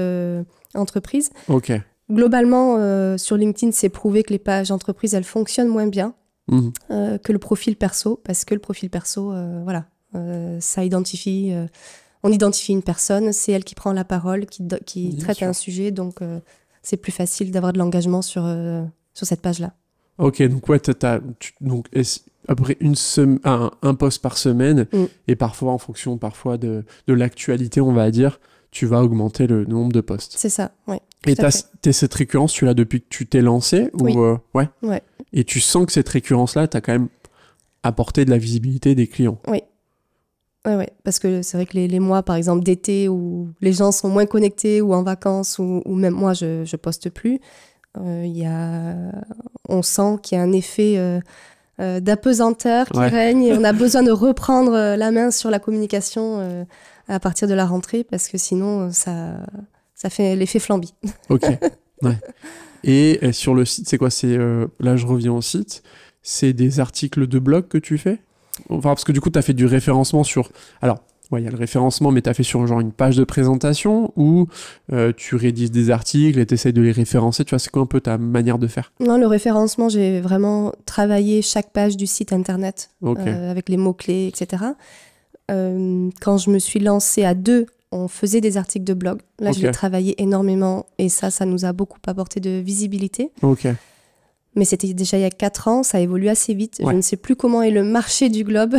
entreprise. Ok. Globalement, sur LinkedIn, c'est prouvé que les pages entreprises, elles fonctionnent moins bien que le profil perso. Parce que le profil perso, ça identifie... on identifie une personne, c'est elle qui prend la parole, qui traite un sujet. Donc, c'est plus facile d'avoir de l'engagement sur cette page-là. Ok, donc ouais, après un post par semaine, et parfois en fonction de l'actualité, on va dire, tu vas augmenter le nombre de posts. C'est ça, ouais. Et cette récurrence, tu l'as depuis que tu t'es lancé Oui. Ouais. Et tu sens que cette récurrence-là, t'as quand même apporté de la visibilité des clients. Oui. Ouais, parce que c'est vrai que les mois, par exemple, d'été, où les gens sont moins connectés ou en vacances, ou même moi, je poste plus, on sent qu'il y a un effet d'apesanteur qui règne et on a besoin de reprendre la main sur la communication à partir de la rentrée parce que sinon ça fait l'effet flambi. Ok. Ouais. Et sur le site, c'est quoi? Là, je reviens au site. C'est des articles de blog que tu fais? Enfin, parce que du coup, tu as fait du référencement sur... Alors, Ouais, il y a le référencement, mais tu as fait sur genre une page de présentation ou tu rédiges des articles et tu essaies de les référencer. Tu vois, c'est quoi un peu ta manière de faire? Non, le référencement, j'ai vraiment travaillé chaque page du site internet avec les mots-clés, etc. Quand je me suis lancée à 2, on faisait des articles de blog. Là, je l'ai travaillé énormément et ça nous a beaucoup apporté de visibilité. Mais c'était déjà il y a 4 ans, ça évolue assez vite. Je ne sais plus comment est le marché du blog.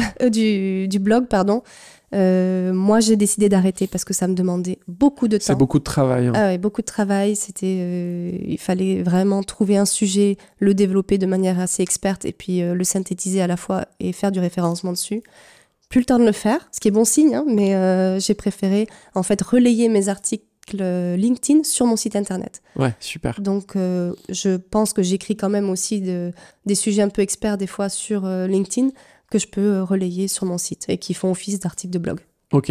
Moi, j'ai décidé d'arrêter parce que ça me demandait beaucoup de temps. C'est beaucoup de travail. Hein. Ah ouais, beaucoup de travail. Il fallait vraiment trouver un sujet, le développer de manière assez experte et puis le synthétiser à la fois et faire du référencement dessus. Plus le temps de le faire, ce qui est bon signe, hein, mais j'ai préféré en fait relayer mes articles LinkedIn sur mon site internet. Ouais, super. Donc, je pense que j'écris quand même aussi des sujets un peu experts des fois sur LinkedIn que je peux relayer sur mon site et qui font office d'articles de blog. Ok.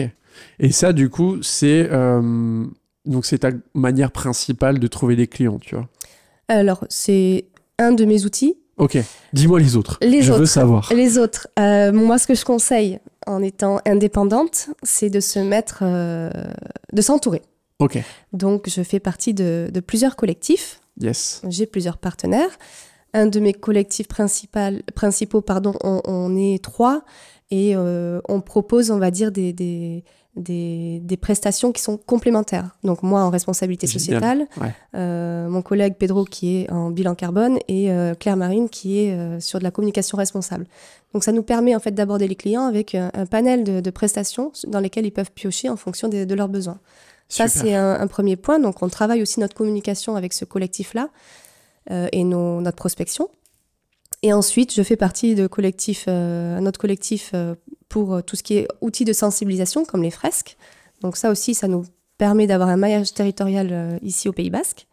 Et ça, du coup, c'est ta manière principale de trouver des clients, tu vois? Alors, c'est un de mes outils. Ok. Dis-moi les autres. Je veux savoir. Les autres. Moi, ce que je conseille en étant indépendante, c'est de de s'entourer. Ok. Donc, je fais partie de plusieurs collectifs. Yes. J'ai plusieurs partenaires. Un de mes collectifs principaux, on est 3 et on propose, on va dire, des prestations qui sont complémentaires. Donc, moi, en responsabilité sociétale, mon collègue Pedro qui est en bilan carbone et Claire Marine qui est sur de la communication responsable. Donc, ça nous permet en fait d'aborder les clients avec un panel de prestations dans lesquelles ils peuvent piocher en fonction de leurs besoins. Ça, c'est un premier point. Donc, on travaille aussi notre communication avec ce collectif-là et notre prospection. Et ensuite, je fais partie de notre collectif pour tout ce qui est outils de sensibilisation, comme les fresques. Donc ça aussi, ça nous permet d'avoir un maillage territorial ici au Pays Basque.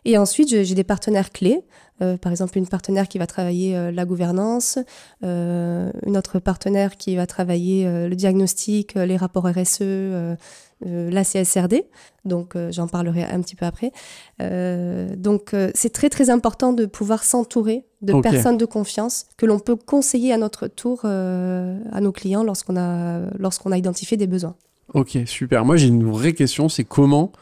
Et ensuite, j'ai des partenaires clés. Par exemple, une partenaire qui va travailler la gouvernance, une autre partenaire qui va travailler le diagnostic, les rapports RSE, la CSRD. Donc, j'en parlerai un petit peu après. Donc, c'est très, très important de pouvoir s'entourer de personnes de confiance que l'on peut conseiller à notre tour à nos clients lorsqu'on a identifié des besoins. Ok, super. Moi, j'ai une vraie question, c'est comment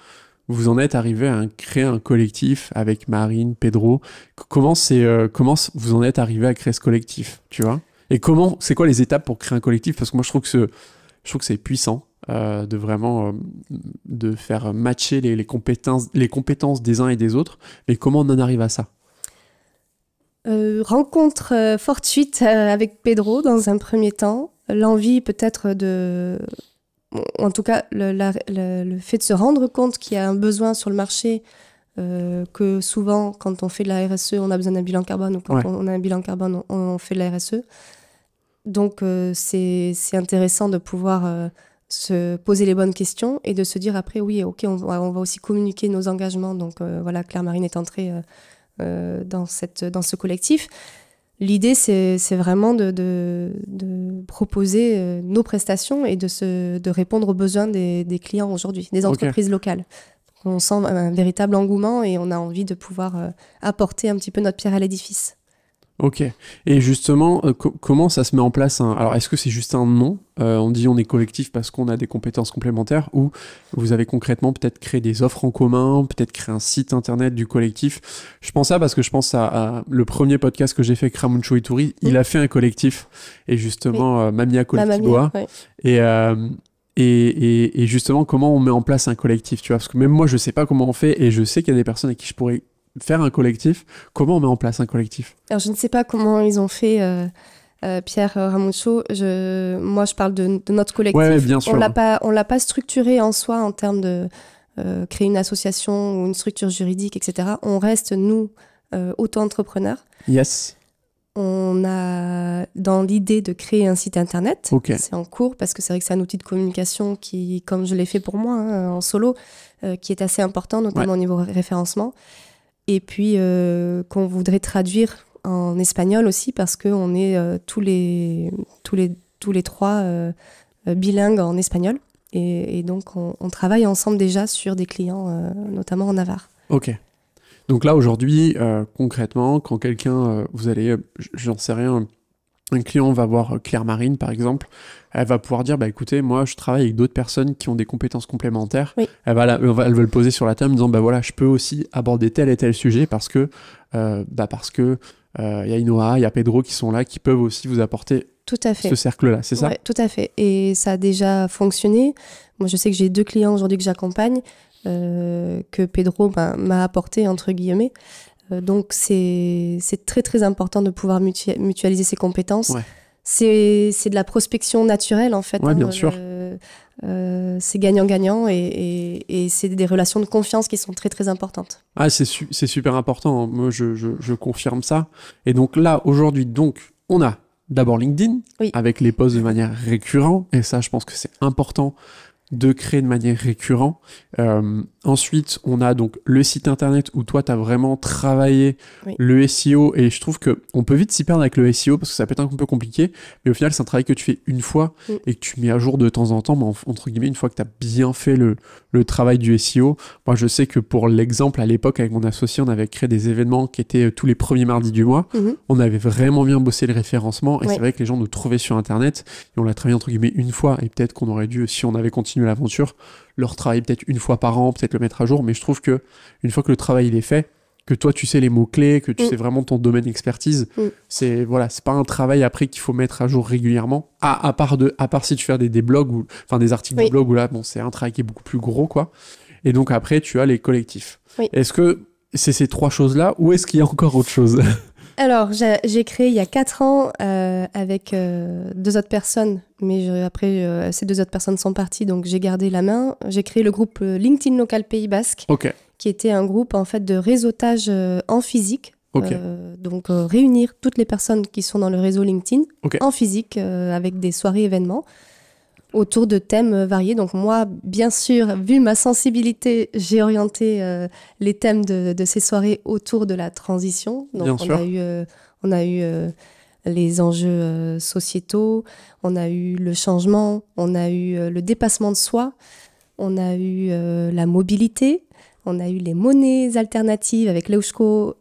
vous en êtes arrivé à créer un collectif avec Marine, Pedro. Comment vous en êtes arrivé à créer ce collectif, tu vois? Et c'est quoi les étapes pour créer un collectif? Parce que moi, je trouve que c'est puissant de vraiment de faire matcher les compétences des uns et des autres. Mais comment on en arrive à ça? Rencontre fortuite avec Pedro dans un premier temps. L'envie peut-être en tout cas, le fait de se rendre compte qu'il y a un besoin sur le marché, que souvent, quand on fait de la RSE, on a besoin d'un bilan carbone, ou quand on a un bilan carbone, on fait de la RSE. Donc, c'est intéressant de pouvoir se poser les bonnes questions et de se dire après, oui, ok, on va aussi communiquer nos engagements. Donc, voilà, Claire Marine est entrée dans ce collectif. L'idée, c'est vraiment de proposer nos prestations et de répondre aux besoins des clients aujourd'hui, des entreprises locales. On sent un véritable engouement et on a envie de pouvoir apporter un petit peu notre pierre à l'édifice. Ok. Et justement, comment ça se met en place Alors, est-ce que c'est juste un nom on dit on est collectif parce qu'on a des compétences complémentaires, ou vous avez concrètement peut-être créé des offres en commun, peut-être créé un site internet du collectif? Je pense ça parce que je pense à le premier podcast que j'ai fait avec Ramuncho Ituri, il a fait un collectif, et justement Mamia Collectiboa. Et justement, comment on met en place un collectif, tu vois? Parce que même moi, je sais pas comment on fait, et je sais qu'il y a des personnes avec qui je pourrais faire un collectif. Comment on met en place un collectif? Alors, je ne sais pas comment ils ont fait, Pierre Ramuncho. Moi, je parle de notre collectif. Ouais, bien sûr. On l'a pas structuré en soi en termes de créer une association ou une structure juridique, etc. On reste, nous, auto-entrepreneurs. Yes. On a dans l'idée de créer un site internet. C'est en cours parce que c'est vrai que c'est un outil de communication qui, comme je l'ai fait pour moi en solo, qui est assez important, notamment au niveau référencement. Et puis qu'on voudrait traduire en espagnol aussi, parce qu'on est tous les 3 bilingues en espagnol. Et donc, on travaille ensemble déjà sur des clients, notamment en Navarre. Ok. Donc là, aujourd'hui, concrètement, quand quelqu'un, vous allez, j'en sais rien, un client va voir Claire Marine, par exemple, elle va pouvoir dire, bah écoutez, moi je travaille avec d'autres personnes qui ont des compétences complémentaires. Oui. Elle va le poser sur la table en disant, bah voilà, je peux aussi aborder tel et tel sujet parce que y a Inoa, il y a Pedro qui sont là, qui peuvent aussi vous apporter Tout à fait. ce cercle-là, c'est ça? Ouais, tout à fait. Et ça a déjà fonctionné. Moi, je sais que j'ai 2 clients aujourd'hui que j'accompagne, que Pedro m'a apporté, entre guillemets. Donc, c'est très, très important de pouvoir mutualiser ses compétences. Ouais. C'est de la prospection naturelle, en fait. Ouais, bien sûr. C'est gagnant-gagnant et c'est des relations de confiance qui sont très, très importantes. Ah, c'est super important. Moi, je confirme ça. Et donc là, aujourd'hui, on a d'abord LinkedIn, Oui. avec les posts de manière récurrente. Et ça, je pense que c'est important de créer de manière récurrente. Ensuite, on a donc le site internet où toi, tu as vraiment travaillé Oui. le SEO. Et je trouve qu'on peut vite s'y perdre avec le SEO parce que ça peut être un peu compliqué. Mais au final, c'est un travail que tu fais une fois et que tu mets à jour de temps en temps. Mais entre guillemets, une fois que tu as bien fait le travail du SEO. Moi, je sais que pour l'exemple, à l'époque, avec mon associé, on avait créé des événements qui étaient tous les premiers mardis du mois. On avait vraiment bien bossé le référencement. Et c'est vrai que les gens nous trouvaient sur Internet. Et on l'a travaillé, entre guillemets, une fois. Et peut-être qu'on aurait dû, si on avait continué l'aventure, le retravailler peut-être une fois par an, peut-être le mettre à jour. Mais je trouve que une fois que le travail il est fait, que toi tu sais les mots-clés, que tu sais vraiment ton domaine d'expertise, c'est pas un travail après qu'il faut mettre à jour régulièrement. À part si tu fais des blogs ou enfin des articles de blog où là bon c'est un travail qui est beaucoup plus gros quoi. Et donc après tu as les collectifs. Oui. Est-ce que c'est ces 3 choses-là ou est-ce qu'il y a encore autre chose? Alors, j'ai créé il y a 4 ans avec 2 autres personnes, mais après, ces 2 autres personnes sont parties, donc j'ai gardé la main. J'ai créé le groupe LinkedIn Local Pays Basque, qui était un groupe en fait de réseautage en physique. Donc, réunir toutes les personnes qui sont dans le réseau LinkedIn en physique avec des soirées événements autour de thèmes variés. Donc moi, bien sûr, vu ma sensibilité, j'ai orienté les thèmes de ces soirées autour de la transition. Donc on a eu les enjeux sociétaux, on a eu le changement, on a eu le dépassement de soi, on a eu la mobilité, on a eu les monnaies alternatives avec l'Eusko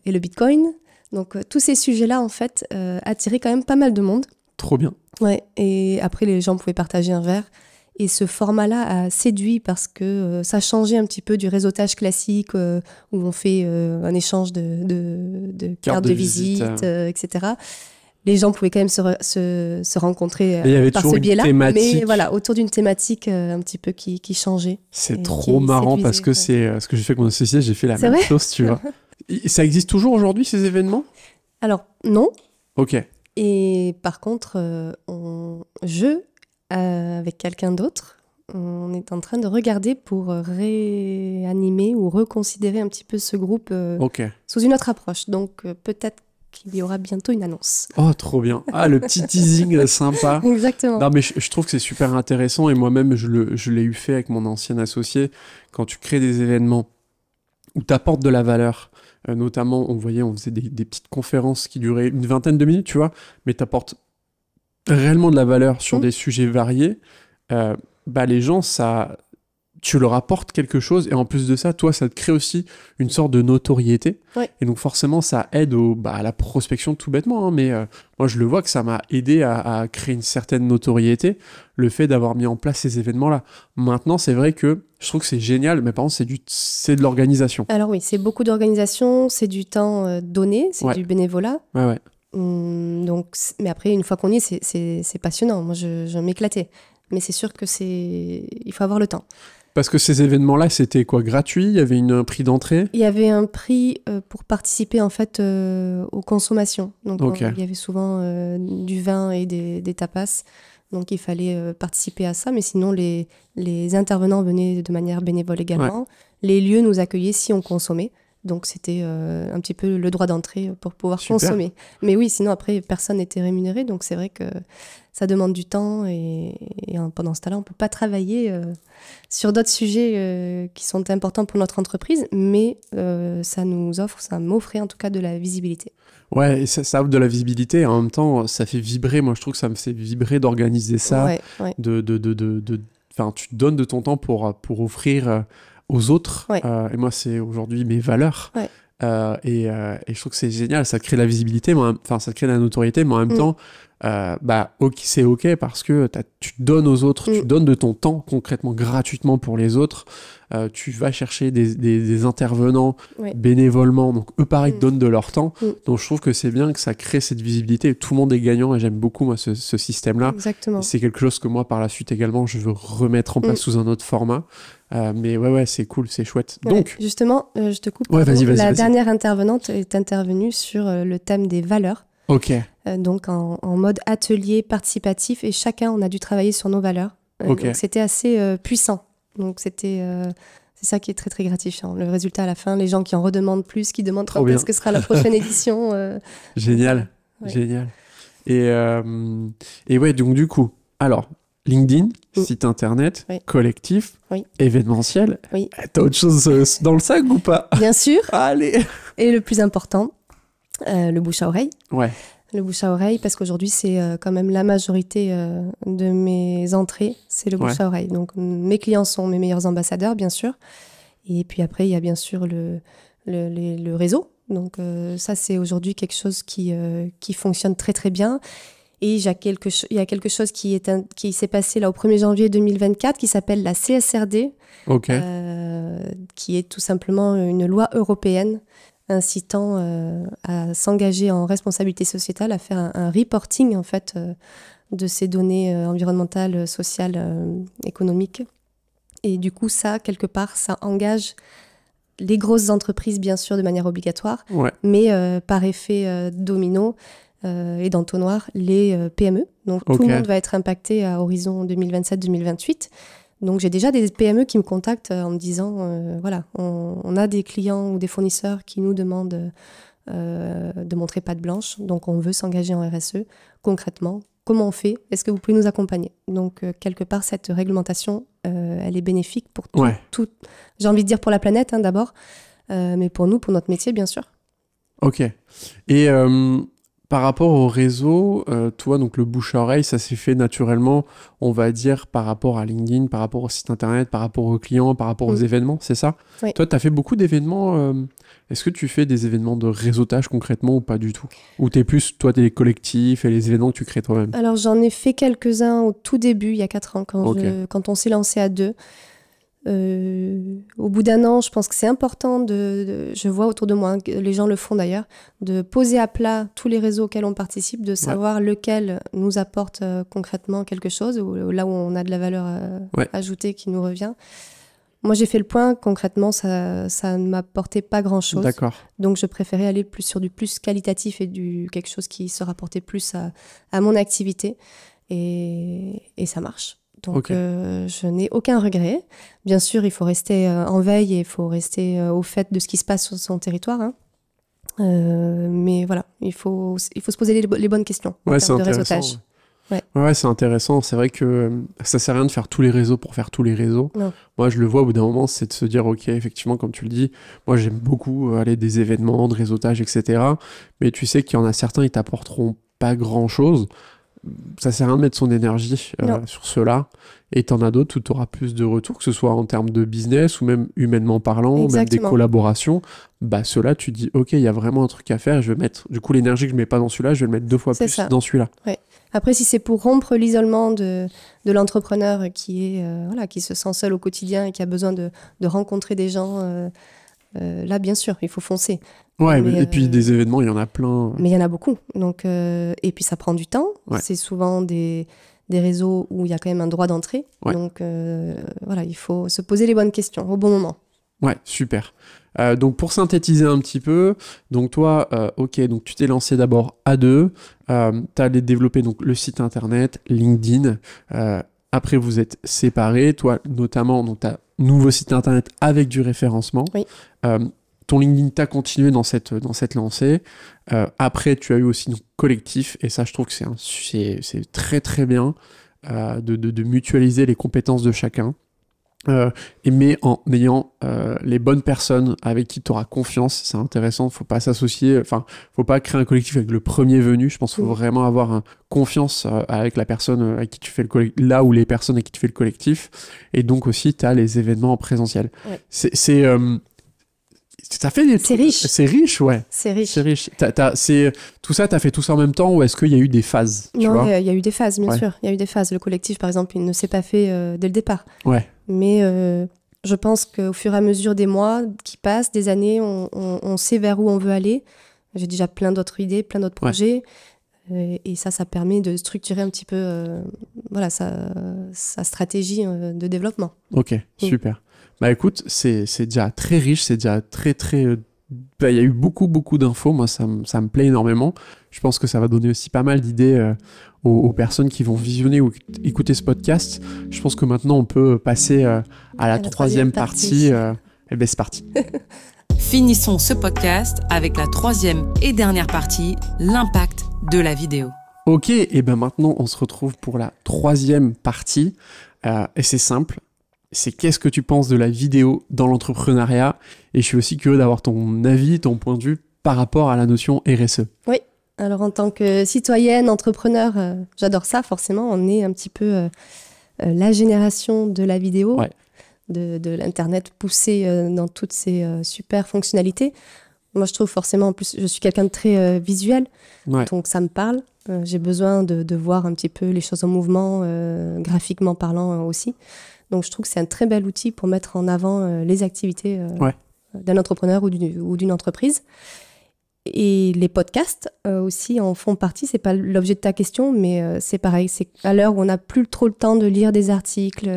et le Bitcoin. Donc tous ces sujets-là, en fait, attiraient quand même pas mal de monde. Trop bien. Ouais, et après les gens pouvaient partager un verre. Et ce format-là a séduit parce que ça changeait un petit peu du réseautage classique où on fait un échange de cartes de visite, etc. Les gens pouvaient quand même se rencontrer par ce biais-là, mais voilà, autour d'une thématique un petit peu qui changeait. C'est trop marrant parce que c'est ce que j'ai fait avec mon associé, j'ai fait la même chose, tu vois. Ça existe toujours aujourd'hui, ces événements? Alors, non. Ok. Et par contre, avec quelqu'un d'autre, on est en train de regarder pour réanimer ou reconsidérer un petit peu ce groupe sous une autre approche. Donc peut-être qu'il y aura bientôt une annonce. Oh, trop bien. Ah, le petit teasing sympa. Exactement. Non, mais je trouve que c'est super intéressant et moi-même, je l'ai eu fait avec mon ancien associé. Quand tu crées des événements où tu apportes de la valeur, notamment, on faisait des petites conférences qui duraient une vingtaine de minutes, tu vois, mais tu apportes réellement de la valeur sur des sujets variés, les gens, tu leur apportes quelque chose et en plus de ça, toi, ça te crée aussi une sorte de notoriété. Et donc forcément, ça aide à la prospection tout bêtement. Hein, mais moi, je le vois que ça m'a aidé à créer une certaine notoriété, le fait d'avoir mis en place ces événements-là. Maintenant, c'est vrai que je trouve que c'est génial, mais par contre, c'est de l'organisation. Alors oui, c'est beaucoup d'organisation, c'est du temps donné, c'est du bénévolat. Ouais. Donc, mais après, une fois qu'on y est, c'est passionnant. Moi, je m'éclatais. Mais c'est sûr que il faut avoir le temps. Parce que ces événements-là, c'était quoi, gratuit? Il y avait un prix d'entrée? Il y avait un prix pour participer en fait aux consommations. Donc il y avait souvent du vin et des tapas. Donc il fallait participer à ça. Mais sinon, les intervenants venaient de manière bénévole également. Les lieux nous accueillaient si on consommait. Donc c'était un petit peu le droit d'entrée pour pouvoir consommer. Mais oui, sinon après, personne n'était rémunéré. Donc c'est vrai que ça demande du temps. Et pendant ce temps-là, on ne peut pas travailler sur d'autres sujets qui sont importants pour notre entreprise. Mais ça m'offrait en tout cas de la visibilité. Ouais, et ça offre de la visibilité. Et en même temps, ça fait vibrer. Moi, je trouve que ça me fait vibrer d'organiser ça. Ouais. Tu te donnes de ton temps pour offrir... aux autres, et moi c'est aujourd'hui mes valeurs, Et je trouve que c'est génial, ça crée de la visibilité, ça te crée de la notoriété, mais en même temps, c'est ok parce que tu donnes aux autres, tu donnes de ton temps concrètement, gratuitement pour les autres. Tu vas chercher des intervenants bénévolement, donc eux pareil donnent de leur temps. Donc je trouve que c'est bien que ça crée cette visibilité. Tout le monde est gagnant et j'aime beaucoup moi ce système-là. Exactement. C'est quelque chose que moi par la suite également je veux remettre en place sous un autre format. Mais ouais, c'est cool, c'est chouette. Ouais, donc justement, je te coupe. Vas-y. La dernière intervenante est intervenue sur le thème des valeurs. Ok. Donc en mode atelier participatif et chacun on a dû travailler sur nos valeurs. Donc c'était assez puissant. Donc c'est ça qui est très très gratifiant. Le résultat à la fin, les gens qui en redemandent plus, qui demandent quand est-ce que sera la prochaine édition. Génial, génial. Et ouais, donc du coup, alors LinkedIn, site internet, collectif, événementiel. Oui. T'as autre chose dans le sac ou pas? Bien sûr. Allez. Et le plus important, le bouche à oreille. Ouais. Le bouche à oreille, parce qu'aujourd'hui, c'est quand même la majorité de mes entrées, c'est le bouche à oreille. Donc, mes clients sont mes meilleurs ambassadeurs, bien sûr. Et puis après, il y a bien sûr le réseau. Donc, ça, c'est aujourd'hui quelque chose qui fonctionne très, très bien. Et il y a quelque chose qui s'est passé là au 1er janvier 2024 qui s'appelle la CSRD, qui est tout simplement une loi européenne incitant à s'engager en responsabilité sociétale, à faire un reporting en fait de ces données environnementales, sociales, économiques. Et du coup, ça, quelque part, ça engage les grosses entreprises, bien sûr, de manière obligatoire, mais par effet domino et d'entonnoir, les PME. Donc, tout le monde va être impacté à horizon 2027-2028. Donc, j'ai déjà des PME qui me contactent en me disant, on a des clients ou des fournisseurs qui nous demandent de montrer patte blanche. Donc, on veut s'engager en RSE. Concrètement, comment on fait? Est-ce que vous pouvez nous accompagner? Donc, quelque part, cette réglementation, elle est bénéfique pour tout. J'ai envie de dire pour la planète, d'abord, mais pour nous, pour notre métier, bien sûr. Ok. Et par rapport au réseau, toi, donc le bouche-à-oreille, ça s'est fait naturellement, on va dire, par rapport à LinkedIn, par rapport au site internet, par rapport aux clients, par rapport aux événements, c'est ça? Oui. Toi, tu as fait beaucoup d'événements. Est-ce que tu fais des événements de réseautage concrètement ou pas du tout? Ou t'es plus, toi, des collectifs et les événements que tu crées toi-même? Alors, j'en ai fait quelques-uns au tout début, il y a 4 ans, quand on s'est lancé à 2. Au bout d'un an, je pense que c'est important je vois autour de moi, les gens le font d'ailleurs, de poser à plat tous les réseaux auxquels on participe, de savoir lequel nous apporte concrètement quelque chose, ou là où on a de la valeur ajoutée qui nous revient. Moi, j'ai fait le point, concrètement, ça ne m'apportait pas grand-chose. D'accord. Donc, je préférais aller sur du plus qualitatif et quelque chose qui se rapportait plus à mon activité. Et ça marche. Donc, je n'ai aucun regret. Bien sûr, il faut rester en veille et il faut rester au fait de ce qui se passe sur son territoire. Mais voilà, il faut se poser les bonnes questions en termes de réseautage. Ouais, c'est intéressant. C'est vrai que ça sert à rien de faire tous les réseaux pour faire tous les réseaux. Non. Moi, je le vois au bout d'un moment, c'est de se dire, ok, effectivement, comme tu le dis, moi, j'aime beaucoup aller des événements, de réseautage, etc. Mais tu sais qu'il y en a certains, ils t'apporteront pas grand-chose. Ça sert à rien de mettre son énergie sur ceux-là. Et t'en as d'autres où tu auras plus de retours, que ce soit en termes de business ou même humainement parlant, même des collaborations. Bah, ceux-là, tu dis, ok, il y a vraiment un truc à faire. Je vais mettre, du coup, l'énergie que je mets pas dans celui-là, je vais le mettre 2 fois plus dans celui-là. Ouais. Après, si c'est pour rompre l'isolement de l'entrepreneur qui se sent seul au quotidien et qui a besoin de rencontrer des gens, là, bien sûr, il faut foncer. Ouais, et puis des événements, il y en a plein. Mais il y en a beaucoup. Donc, et puis ça prend du temps. Ouais. C'est souvent des réseaux où il y a quand même un droit d'entrée. Ouais. Donc il faut se poser les bonnes questions au bon moment. Ouais, super. Donc pour synthétiser un petit peu, donc toi, donc tu t'es lancé d'abord à 2, tu as allé développer donc, le site internet, LinkedIn, après vous êtes séparés, toi notamment, donc tu as nouveau site internet avec du référencement. Oui. Ton LinkedIn t'a continué dans cette lancée. Après, tu as eu aussi un collectif, et ça, je trouve que c'est très très bien de mutualiser les compétences de chacun. Mais en ayant les bonnes personnes avec qui tu auras confiance, c'est intéressant. Faut pas s'associer, faut pas créer un collectif avec le premier venu. Je pense qu'il faut vraiment avoir confiance avec la personne avec qui tu fais le collectif, là où les personnes avec qui tu fais le collectif. Et donc aussi, tu as les événements en présentiel. Ouais. t'as fait des C'est riche. C'est riche, ouais. C'est riche. C'est riche. Tout ça, t'as fait tout ça en même temps ou est-ce qu'il y a eu des phases, tu Non, vois? il y a eu des phases, bien sûr. Il y a eu des phases. Le collectif, par exemple, il ne s'est pas fait dès le départ. Ouais. Mais je pense qu'au fur et à mesure des mois qui passent, des années, on sait vers où on veut aller. J'ai déjà plein d'autres idées, plein d'autres projets. Et ça permet de structurer un petit peu sa stratégie de développement. Ok, super. Bah écoute, c'est déjà très riche, c'est déjà très très... il y a eu beaucoup d'infos, moi ça me plaît énormément. Je pense que ça va donner aussi pas mal d'idées aux personnes qui vont visionner ou écouter ce podcast. Je pense que maintenant on peut passer à la troisième partie. Et ben c'est parti. Finissons ce podcast avec la troisième et dernière partie, l'impact de la vidéo. Ok, et ben maintenant on se retrouve pour la troisième partie. Et c'est simple. C'est qu'est-ce que tu penses de la vidéo dans l'entrepreneuriat? Et je suis aussi curieux d'avoir ton avis, ton point de vue par rapport à la notion RSE. Oui, alors en tant que citoyenne, entrepreneur, j'adore ça forcément. On est un petit peu la génération de la vidéo, de l'Internet poussé dans toutes ses super fonctionnalités. Moi je trouve forcément, en plus je suis quelqu'un de très visuel, donc ça me parle. J'ai besoin de voir un petit peu les choses en mouvement, graphiquement parlant aussi. Donc, je trouve que c'est un très bel outil pour mettre en avant les activités d'un entrepreneur ou d'une entreprise. Et les podcasts aussi en font partie. C'est pas l'objet de ta question, mais c'est pareil. C'est à l'heure où on n'a plus trop le temps de lire des articles,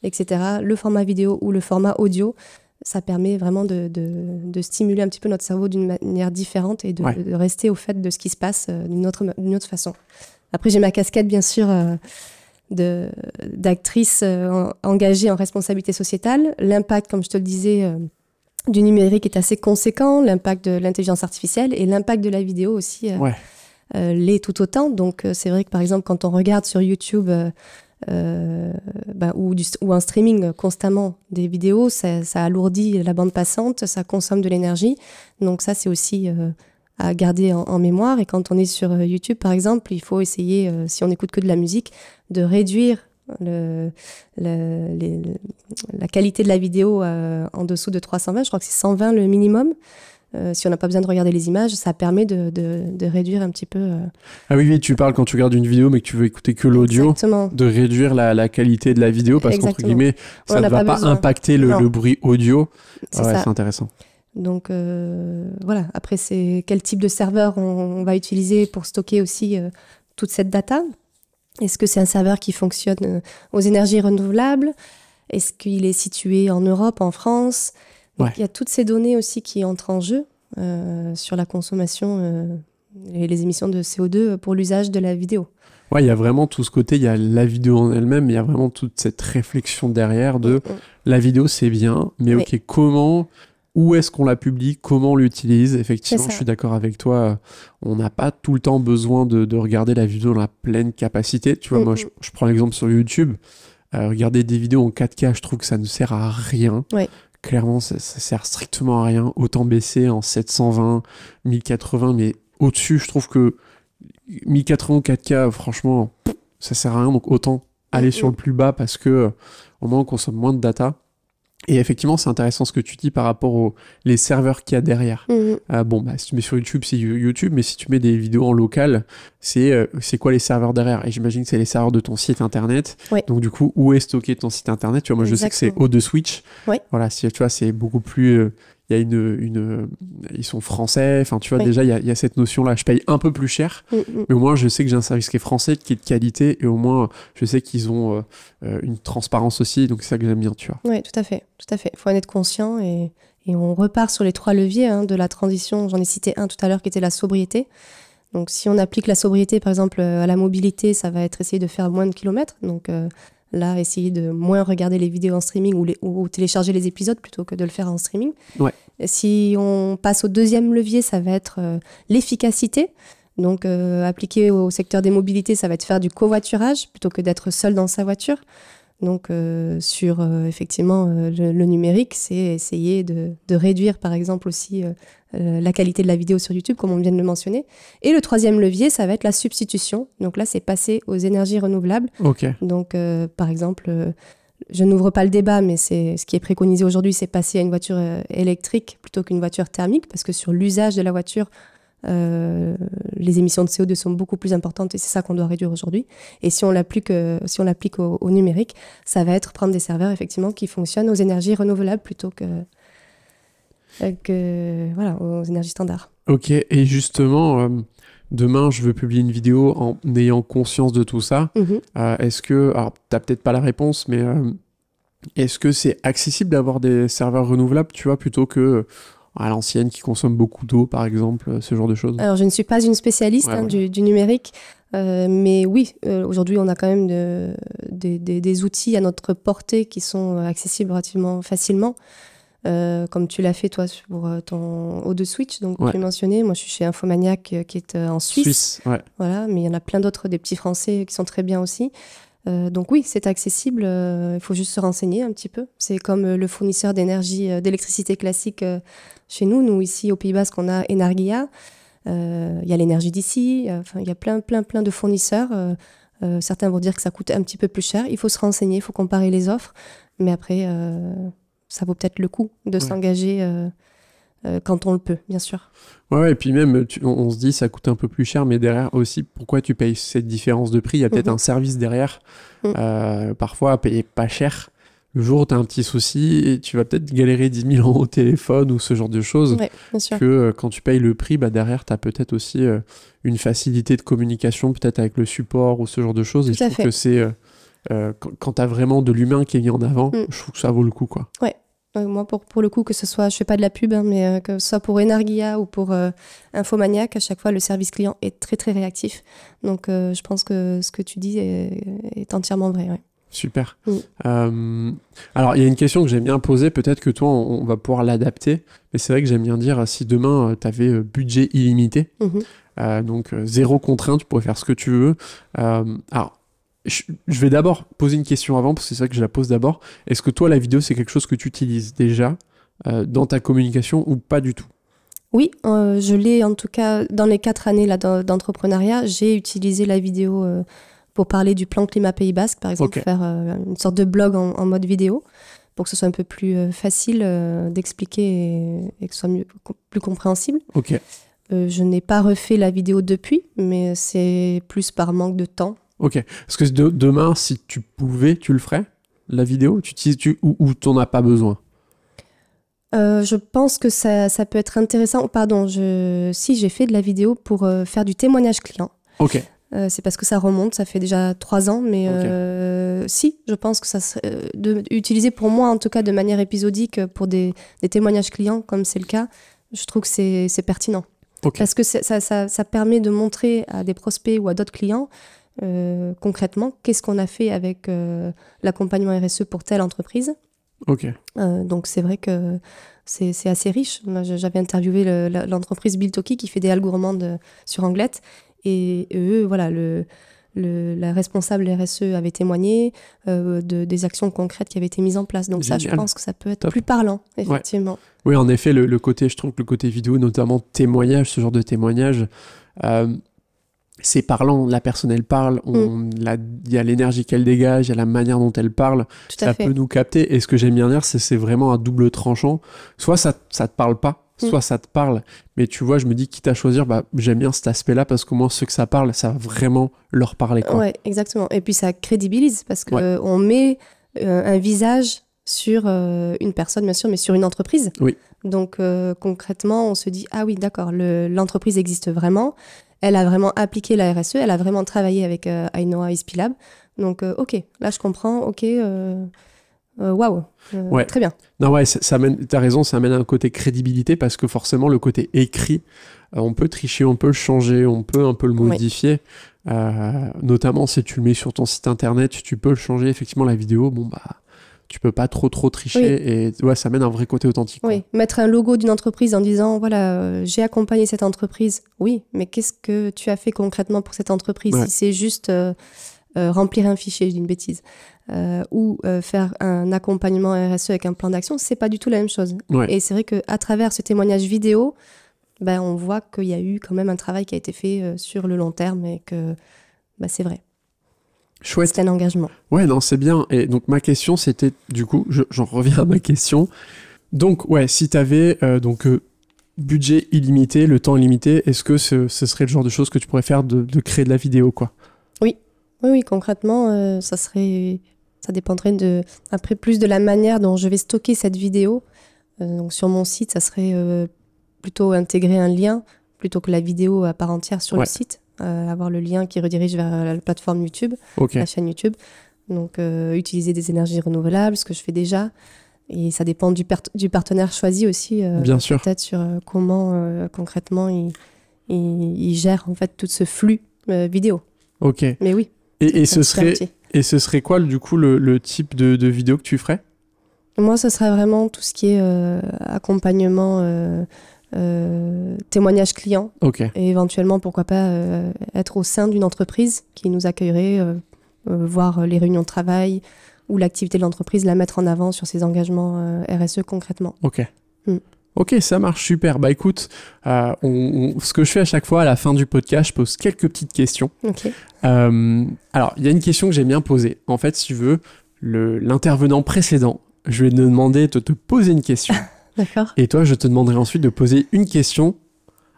etc. Le format vidéo ou le format audio, ça permet vraiment de stimuler un petit peu notre cerveau d'une manière différente et de rester au fait de ce qui se passe d'une autre façon. Après, j'ai ma casquette, bien sûr, d'actrice engagée en responsabilité sociétale. L'impact, comme je te le disais, du numérique est assez conséquent, l'impact de l'intelligence artificielle et l'impact de la vidéo aussi l'est tout autant. Donc c'est vrai que par exemple quand on regarde sur YouTube ou un streaming constamment des vidéos, ça alourdit la bande passante, ça consomme de l'énergie. Donc ça c'est aussi à garder en mémoire. Et quand on est sur YouTube, par exemple, il faut essayer, si on n'écoute que de la musique, de réduire la qualité de la vidéo en dessous de 320. Je crois que c'est 120 le minimum. Si on n'a pas besoin de regarder les images, ça permet de réduire un petit peu... Ah oui, tu parles quand tu regardes une vidéo mais que tu veux écouter que l'audio, de réduire la qualité de la vidéo parce qu'entre guillemets, ça ne va pas impacter le bruit audio. C'est intéressant. Donc voilà, après c'est quel type de serveur on va utiliser pour stocker aussi toute cette data. Est-ce que c'est un serveur qui fonctionne aux énergies renouvelables? Est-ce qu'il est situé en Europe, en France? Donc il y a toutes ces données aussi qui entrent en jeu sur la consommation et les émissions de CO2 pour l'usage de la vidéo. Ouais, il y a vraiment tout ce côté, il y a la vidéo en elle-même, mais il y a vraiment toute cette réflexion derrière de la vidéo c'est bien, mais ok, où est-ce qu'on la publie, comment on l'utilise? Effectivement, je suis d'accord avec toi, on n'a pas tout le temps besoin de regarder la vidéo dans la pleine capacité. Tu vois, moi, je prends l'exemple sur YouTube. Regarder des vidéos en 4K, je trouve que ça ne sert à rien. Clairement, ça sert strictement à rien. Autant baisser en 720, 1080, mais au-dessus, je trouve que 1080 ou 4K, franchement, ça sert à rien. Donc autant aller sur le plus bas parce que au moins on consomme moins de data. Et effectivement, c'est intéressant ce que tu dis par rapport aux les serveurs qu'il y a derrière. Si tu mets sur YouTube, c'est YouTube, mais si tu mets des vidéos en local, c'est quoi les serveurs derrière? Et j'imagine que c'est les serveurs de ton site internet. Donc du coup, où est stocké ton site internet? Tu vois, moi je sais que c'est O2Switch. Voilà, tu vois, c'est beaucoup plus... il y a ils sont français, enfin tu vois, déjà il y a cette notion-là, je paye un peu plus cher, mais au moins je sais que j'ai un service qui est français, qui est de qualité, et au moins je sais qu'ils ont une transparence aussi, donc c'est ça que j'aime bien, tu vois. Oui, tout à fait, il faut en être conscient, et on repart sur les 3 leviers de la transition. J'en ai cité un tout à l'heure qui était la sobriété. Donc si on applique la sobriété par exemple à la mobilité, ça va être essayer de faire moins de kilomètres, donc là, essayer de moins regarder les vidéos en streaming ou télécharger les épisodes plutôt que de le faire en streaming. Si on passe au deuxième levier, ça va être l'efficacité. Donc, appliqué au secteur des mobilités, ça va être faire du covoiturage plutôt que d'être seul dans sa voiture. Donc, sur effectivement le numérique, c'est essayer de réduire, par exemple, aussi la qualité de la vidéo sur YouTube, comme on vient de le mentionner. Et le troisième levier, ça va être la substitution. Donc là, c'est passer aux énergies renouvelables. Donc, par exemple, je n'ouvre pas le débat, mais ce qui est préconisé aujourd'hui, c'est passer à une voiture électrique plutôt qu'une voiture thermique, parce que sur l'usage de la voiture, les émissions de CO2 sont beaucoup plus importantes et c'est ça qu'on doit réduire aujourd'hui. Et si on l'applique au numérique, ça va être prendre des serveurs effectivement qui fonctionnent aux énergies renouvelables plutôt que aux énergies standards. Ok, et justement, demain, je veux publier une vidéo en ayant conscience de tout ça. Est-ce que, alors t'as peut-être pas la réponse, mais est-ce que c'est accessible d'avoir des serveurs renouvelables, tu vois, plutôt que à l'ancienne qui consomme beaucoup d'eau, par exemple, ce genre de choses? Alors, je ne suis pas une spécialiste du numérique, mais oui, aujourd'hui, on a quand même des outils à notre portée qui sont accessibles relativement facilement. Comme tu l'as fait toi pour ton O2 Switch, donc tu mentionnais. Moi, je suis chez Infomaniac qui est en Suisse. Voilà, mais il y en a plein d'autres, des petits Français qui sont très bien aussi. Donc oui, c'est accessible. Il faut juste se renseigner un petit peu. C'est comme le fournisseur d'électricité classique chez nous. Nous, ici, au Pays Basque, on a Energia. Il y a l'énergie d'ici. Il y a plein de fournisseurs. Certains vont dire que ça coûte un petit peu plus cher. Il faut se renseigner, il faut comparer les offres. Mais après, ça vaut peut-être le coup de s'engager quand on le peut, bien sûr. Ouais, et puis même, on se dit ça coûte un peu plus cher, mais derrière aussi, pourquoi tu payes cette différence de prix? Il y a peut-être un service derrière, parfois à payer pas cher. Le jour où tu as un petit souci, et tu vas peut-être galérer 10 000 € au téléphone ou ce genre de choses, bien sûr. que quand tu payes le prix, derrière, tu as peut-être aussi une facilité de communication, peut-être avec le support ou ce genre de choses. Tout et je trouve que c'est... quand tu as vraiment de l'humain qui est mis en avant, je trouve que ça vaut le coup, quoi. Ouais. Moi, pour le coup, que ce soit, je fais pas de la pub, mais que ce soit pour Energia ou pour Infomaniac, à chaque fois, le service client est très, très réactif. Donc, je pense que ce que tu dis est entièrement vrai. Ouais. Super. Alors, il y a une question que j'aime bien poser. Peut-être que toi, on va pouvoir l'adapter. Mais c'est vrai que j'aime bien dire, si demain, tu avais budget illimité, donc zéro contrainte, tu pourrais faire ce que tu veux. Alors, je vais d'abord poser une question avant, parce que c'est ça que je la pose d'abord. Est-ce que toi, la vidéo, c'est quelque chose que tu utilises déjà dans ta communication ou pas du tout? Oui, je l'ai en tout cas dans les 4 années là, d'entrepreneuriat. J'ai utilisé la vidéo pour parler du plan climat Pays Basque, par exemple, faire une sorte de blog en mode vidéo pour que ce soit un peu plus facile d'expliquer et que ce soit plus compréhensible. Je n'ai pas refait la vidéo depuis, mais c'est plus par manque de temps. Ok. Est-ce que demain, si tu pouvais, tu le ferais, la vidéo, ou t'en as pas besoin? Je pense que ça peut être intéressant. Pardon, si j'ai fait de la vidéo pour faire du témoignage client. Ok. C'est parce que ça remonte, ça fait déjà 3 ans, mais si, je pense que ça serait utilisé pour moi, en tout cas de manière épisodique, pour des témoignages clients, comme c'est le cas, je trouve que c'est pertinent. Parce que ça permet de montrer à des prospects ou à d'autres clients concrètement qu'est-ce qu'on a fait avec l'accompagnement RSE pour telle entreprise. Donc c'est vrai que c'est assez riche. Moi, j'avais interviewé l'entreprise Biltoki qui fait des algues gourmandes sur Anglette, et eux, voilà, la responsable RSE avait témoigné des actions concrètes qui avaient été mises en place. Donc génial. Ça, je pense que ça peut être plus parlant, effectivement. Oui, en effet, je trouve que le côté vidéo, notamment témoignage, ce genre de témoignage, c'est parlant. La personne, elle parle, il y a l'énergie qu'elle dégage, il y a la manière dont elle parle. Ça peut nous capter. Et ce que j'aime bien dire, c'est vraiment un double tranchant. Soit ça te parle pas, soit ça te parle. Mais tu vois, je me dis, quitte à choisir, j'aime bien cet aspect-là parce qu'au moins, ceux que ça parle, ça va vraiment leur parler, quoi. Ouais, exactement. Et puis, ça crédibilise parce qu'on met un visage sur une personne, bien sûr, mais sur une entreprise. Donc, concrètement, on se dit, ah oui, d'accord, l'entreprise existe vraiment. Elle a vraiment appliqué la RSE, elle a vraiment travaillé avec Ainoa Ispilab. Donc, ok, là, je comprends, ok, waouh, très bien. Non, ouais, t'as raison, ça amène un côté crédibilité parce que forcément, le côté écrit, on peut tricher, on peut le changer, on peut un peu le modifier. Notamment, si tu le mets sur ton site internet, tu peux le changer. Effectivement, la vidéo, tu peux pas trop tricher et ça amène un vrai côté authentique. Oui, mettre un logo d'une entreprise en disant voilà, j'ai accompagné cette entreprise. Oui, mais qu'est-ce que tu as fait concrètement pour cette entreprise? Si c'est juste remplir un fichier, je dis une bêtise, ou faire un accompagnement RSE avec un plan d'action, c'est pas du tout la même chose. Et c'est vrai qu'à travers ce témoignage vidéo, on voit qu'il y a eu quand même un travail qui a été fait sur le long terme et que c'est vrai. Chouette. C'est un engagement. Ouais, non, c'est bien. Et donc, ma question, c'était, du coup, j'en reviens à ma question. Donc, ouais, si tu avais budget illimité, le temps illimité, est-ce que ce serait le genre de choses que tu pourrais faire de créer de la vidéo, quoi? Oui, concrètement, ça dépendrait après plus de la manière dont je vais stocker cette vidéo. Donc, sur mon site, ça serait plutôt intégrer un lien plutôt que la vidéo à part entière sur le site. Avoir le lien qui redirige vers la plateforme YouTube, la chaîne YouTube. Donc, utiliser des énergies renouvelables, ce que je fais déjà. Et ça dépend du partenaire choisi aussi. Bien sûr. Peut-être sur comment, concrètement, il gère en fait tout ce flux vidéo. Ok. Mais oui. Et ce serait quoi, du coup, le type de vidéo que tu ferais? Moi, ce serait vraiment tout ce qui est accompagnement, témoignage client. Ok. Et éventuellement, pourquoi pas être au sein d'une entreprise qui nous accueillerait, voir les réunions de travail ou l'activité de l'entreprise, la mettre en avant sur ses engagements RSE concrètement. Ok. Ok, ça marche super. Bah écoute, ce que je fais à chaque fois à la fin du podcast, je pose quelques petites questions. Ok. Alors, il y a une question que j'aime bien poser. En fait, si tu veux, l'intervenant précédent, je vais te demander de te poser une question. D'accord. Et toi, je te demanderai ensuite de poser une question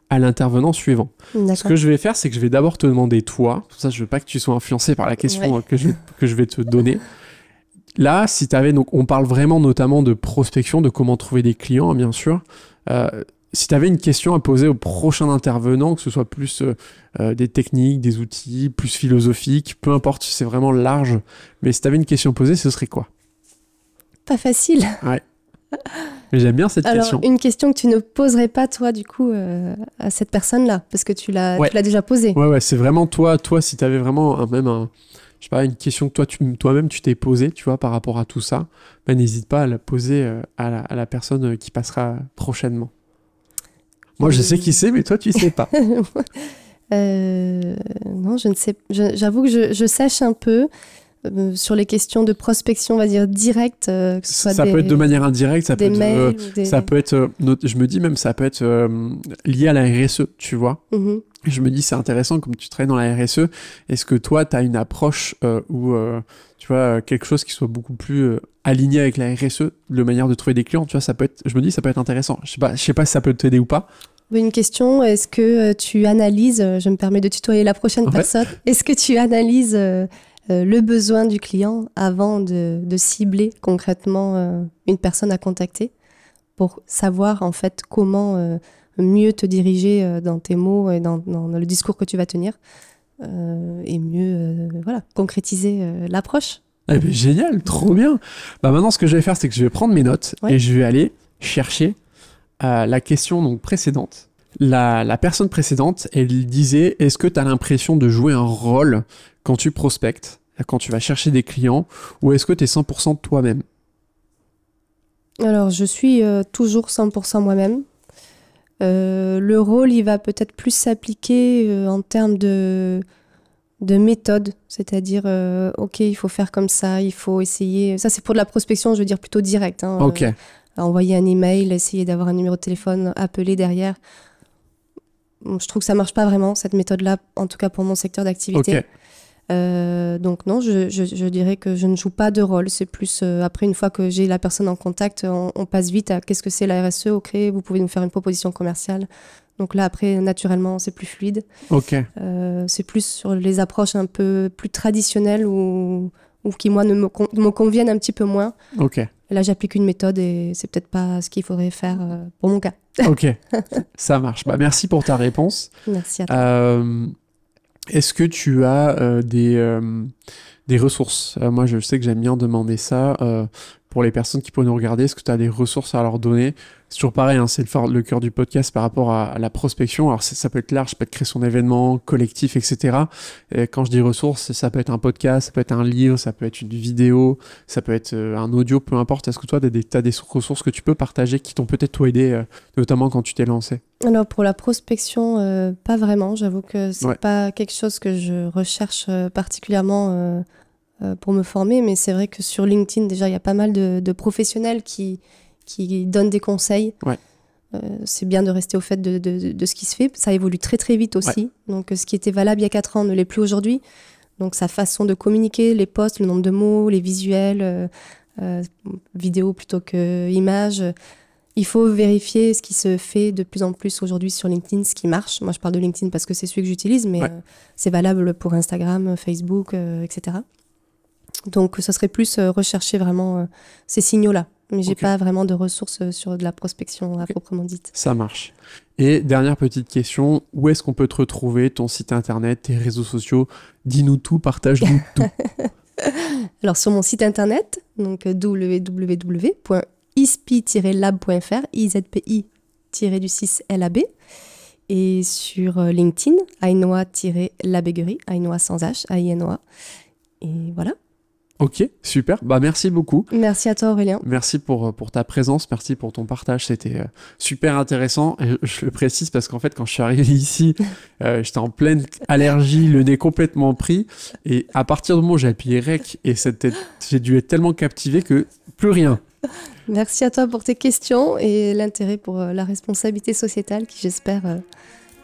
à l'intervenant suivant. D'accord. Ce que je vais faire, c'est que je vais d'abord te demander toi. Pour ça, je veux pas que tu sois influencé par la question que je vais te donner. Là, si tu avais, donc on parle vraiment notamment de prospection, de comment trouver des clients, bien sûr. Si tu avais une question à poser au prochain intervenant, que ce soit plus des techniques, des outils, plus philosophiques, peu importe, c'est vraiment large. Mais si tu avais une question à poser, ce serait quoi? Pas facile. Ouais. Mais j'aime bien cette question. Alors, une question que tu ne poserais pas, toi, du coup, à cette personne-là, parce que tu l'as déjà posée. Ouais, c'est vraiment toi, si tu avais vraiment je sais pas, une question que toi-même tu t'es posée, tu vois, par rapport à tout ça, ben, n'hésite pas à la poser à la personne qui passera prochainement. Moi, je sais qui c'est, mais toi, tu sais pas. Non, je ne sais. J'avoue que je sèche un peu sur les questions de prospection, on va dire directe. Que ce soit ça peut être de manière indirecte, ça peut être, mails, ça peut être, je me dis même, ça peut être lié à la RSE, tu vois. Mm-hmm. Je me dis, c'est intéressant, comme tu travailles dans la RSE, est-ce que toi, tu as une approche ou tu vois, quelque chose qui soit beaucoup plus aligné avec la RSE, de manière de trouver des clients, tu vois, ça peut être, je me dis, ça peut être intéressant. Je sais pas si ça peut t'aider ou pas. Une question, est-ce que tu analyses, je me permets de tutoyer la prochaine personne, est-ce que tu analyses le besoin du client avant de cibler concrètement une personne à contacter pour savoir en fait comment mieux te diriger dans tes mots et dans le discours que tu vas tenir et mieux concrétiser l'approche. Eh bien, génial, trop bien. Bah maintenant, ce que je vais faire, c'est que je vais prendre mes notes et je vais aller chercher la question donc précédente. La personne précédente, elle disait, est-ce que tu as l'impression de jouer un rôle quand tu prospectes, quand tu vas chercher des clients, ou est-ce que tu es 100% toi-même? Alors, je suis toujours 100% moi-même. Le rôle, il va peut-être plus s'appliquer en termes de méthode, c'est-à-dire, ok, il faut faire comme ça, il faut essayer... Ça, c'est pour de la prospection, je veux dire, plutôt directe. Hein, ok. Envoyer un email, essayer d'avoir un numéro de téléphone, appeler derrière. Je trouve que ça marche pas vraiment, cette méthode-là, en tout cas pour mon secteur d'activité. Ok. Donc non, je dirais que je ne joue pas de rôle. C'est plus, après, une fois que j'ai la personne en contact, on passe vite à qu'est-ce que c'est la RSE, ok, vous pouvez nous faire une proposition commerciale. Donc là, après, naturellement, c'est plus fluide. Ok. C'est plus sur les approches un peu plus traditionnelles ou qui, moi, me conviennent un petit peu moins. Ok. Et là, j'applique une méthode et c'est peut-être pas ce qu'il faudrait faire pour mon cas. Ok, ça marche. Bah, merci pour ta réponse. Merci à toi. Est-ce que tu as des ressources? Moi, je sais que j'aime bien demander ça pour les personnes qui pourraient nous regarder. Est-ce que tu as des ressources à leur donner? C'est toujours pareil, hein, c'est le cœur du podcast par rapport à la prospection. Alors, ça peut être large, ça peut être créer son événement, collectif, etc. Et quand je dis ressources, ça peut être un podcast, ça peut être un livre, ça peut être une vidéo, ça peut être un audio, peu importe. Est-ce que toi, tu as des ressources que tu peux partager qui t'ont peut-être toi aidé, notamment quand tu t'es lancé? Alors, pour la prospection, pas vraiment. J'avoue que c'est pas quelque chose que je recherche particulièrement pour me former, mais c'est vrai que sur LinkedIn, déjà, il y a pas mal de professionnels qui donnent des conseils. Ouais. C'est bien de rester au fait de ce qui se fait. Ça évolue très très vite aussi. Ouais. Donc ce qui était valable il y a 4 ans ne l'est plus aujourd'hui. Donc sa façon de communiquer, les posts, le nombre de mots, les visuels, vidéos plutôt que images. Il faut vérifier ce qui se fait de plus en plus aujourd'hui sur LinkedIn, ce qui marche. Moi, je parle de LinkedIn parce que c'est celui que j'utilise, mais c'est valable pour Instagram, Facebook, etc. Donc, ce serait plus rechercher vraiment ces signaux-là. Mais j'ai pas vraiment de ressources sur de la prospection à proprement dite. Ça marche. Et dernière petite question, où est-ce qu'on peut te retrouver, ton site internet, tes réseaux sociaux? Dis-nous tout, partage-nous tout. Alors, sur mon site internet, donc www.ispi-lab.fr, IZPI-lab, et sur LinkedIn, Ainoa-Labéguerie, Ainoa sans H, A-I-N-O-A. Et voilà. Ok, super. Bah, merci beaucoup. Merci à toi, Aurélien. Merci pour ta présence, merci pour ton partage. C'était super intéressant. Et je le précise parce qu'en fait, quand je suis arrivé ici, j'étais en pleine allergie, le nez complètement pris. Et à partir du moment où j'ai appuyé REC, j'ai dû être tellement captivé que plus rien. Merci à toi pour tes questions et l'intérêt pour la responsabilité sociétale qui, j'espère,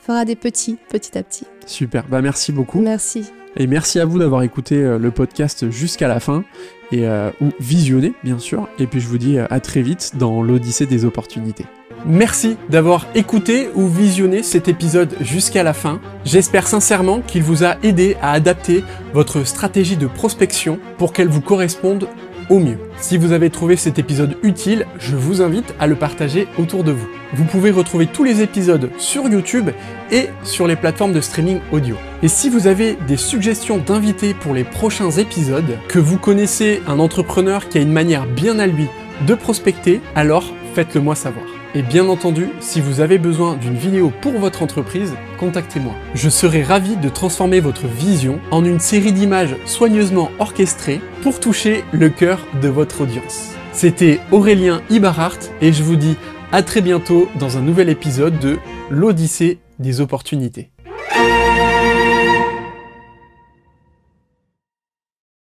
fera des petit à petit. Super. Bah, merci beaucoup. Merci. Et merci à vous d'avoir écouté le podcast jusqu'à la fin, ou visionné, bien sûr. Et puis je vous dis à très vite dans l'Odyssée des opportunités. Merci d'avoir écouté ou visionné cet épisode jusqu'à la fin. J'espère sincèrement qu'il vous a aidé à adapter votre stratégie de prospection pour qu'elle vous corresponde au mieux. Si vous avez trouvé cet épisode utile, je vous invite à le partager autour de vous. Vous pouvez retrouver tous les épisodes sur YouTube et sur les plateformes de streaming audio. Et si vous avez des suggestions d'invités pour les prochains épisodes, que vous connaissez un entrepreneur qui a une manière bien à lui de prospecter, alors faites-le moi savoir. Et bien entendu, si vous avez besoin d'une vidéo pour votre entreprise, contactez-moi. Je serai ravi de transformer votre vision en une série d'images soigneusement orchestrées pour toucher le cœur de votre audience. C'était Aurélien Ibarart et je vous dis à très bientôt dans un nouvel épisode de l'Odyssée des opportunités.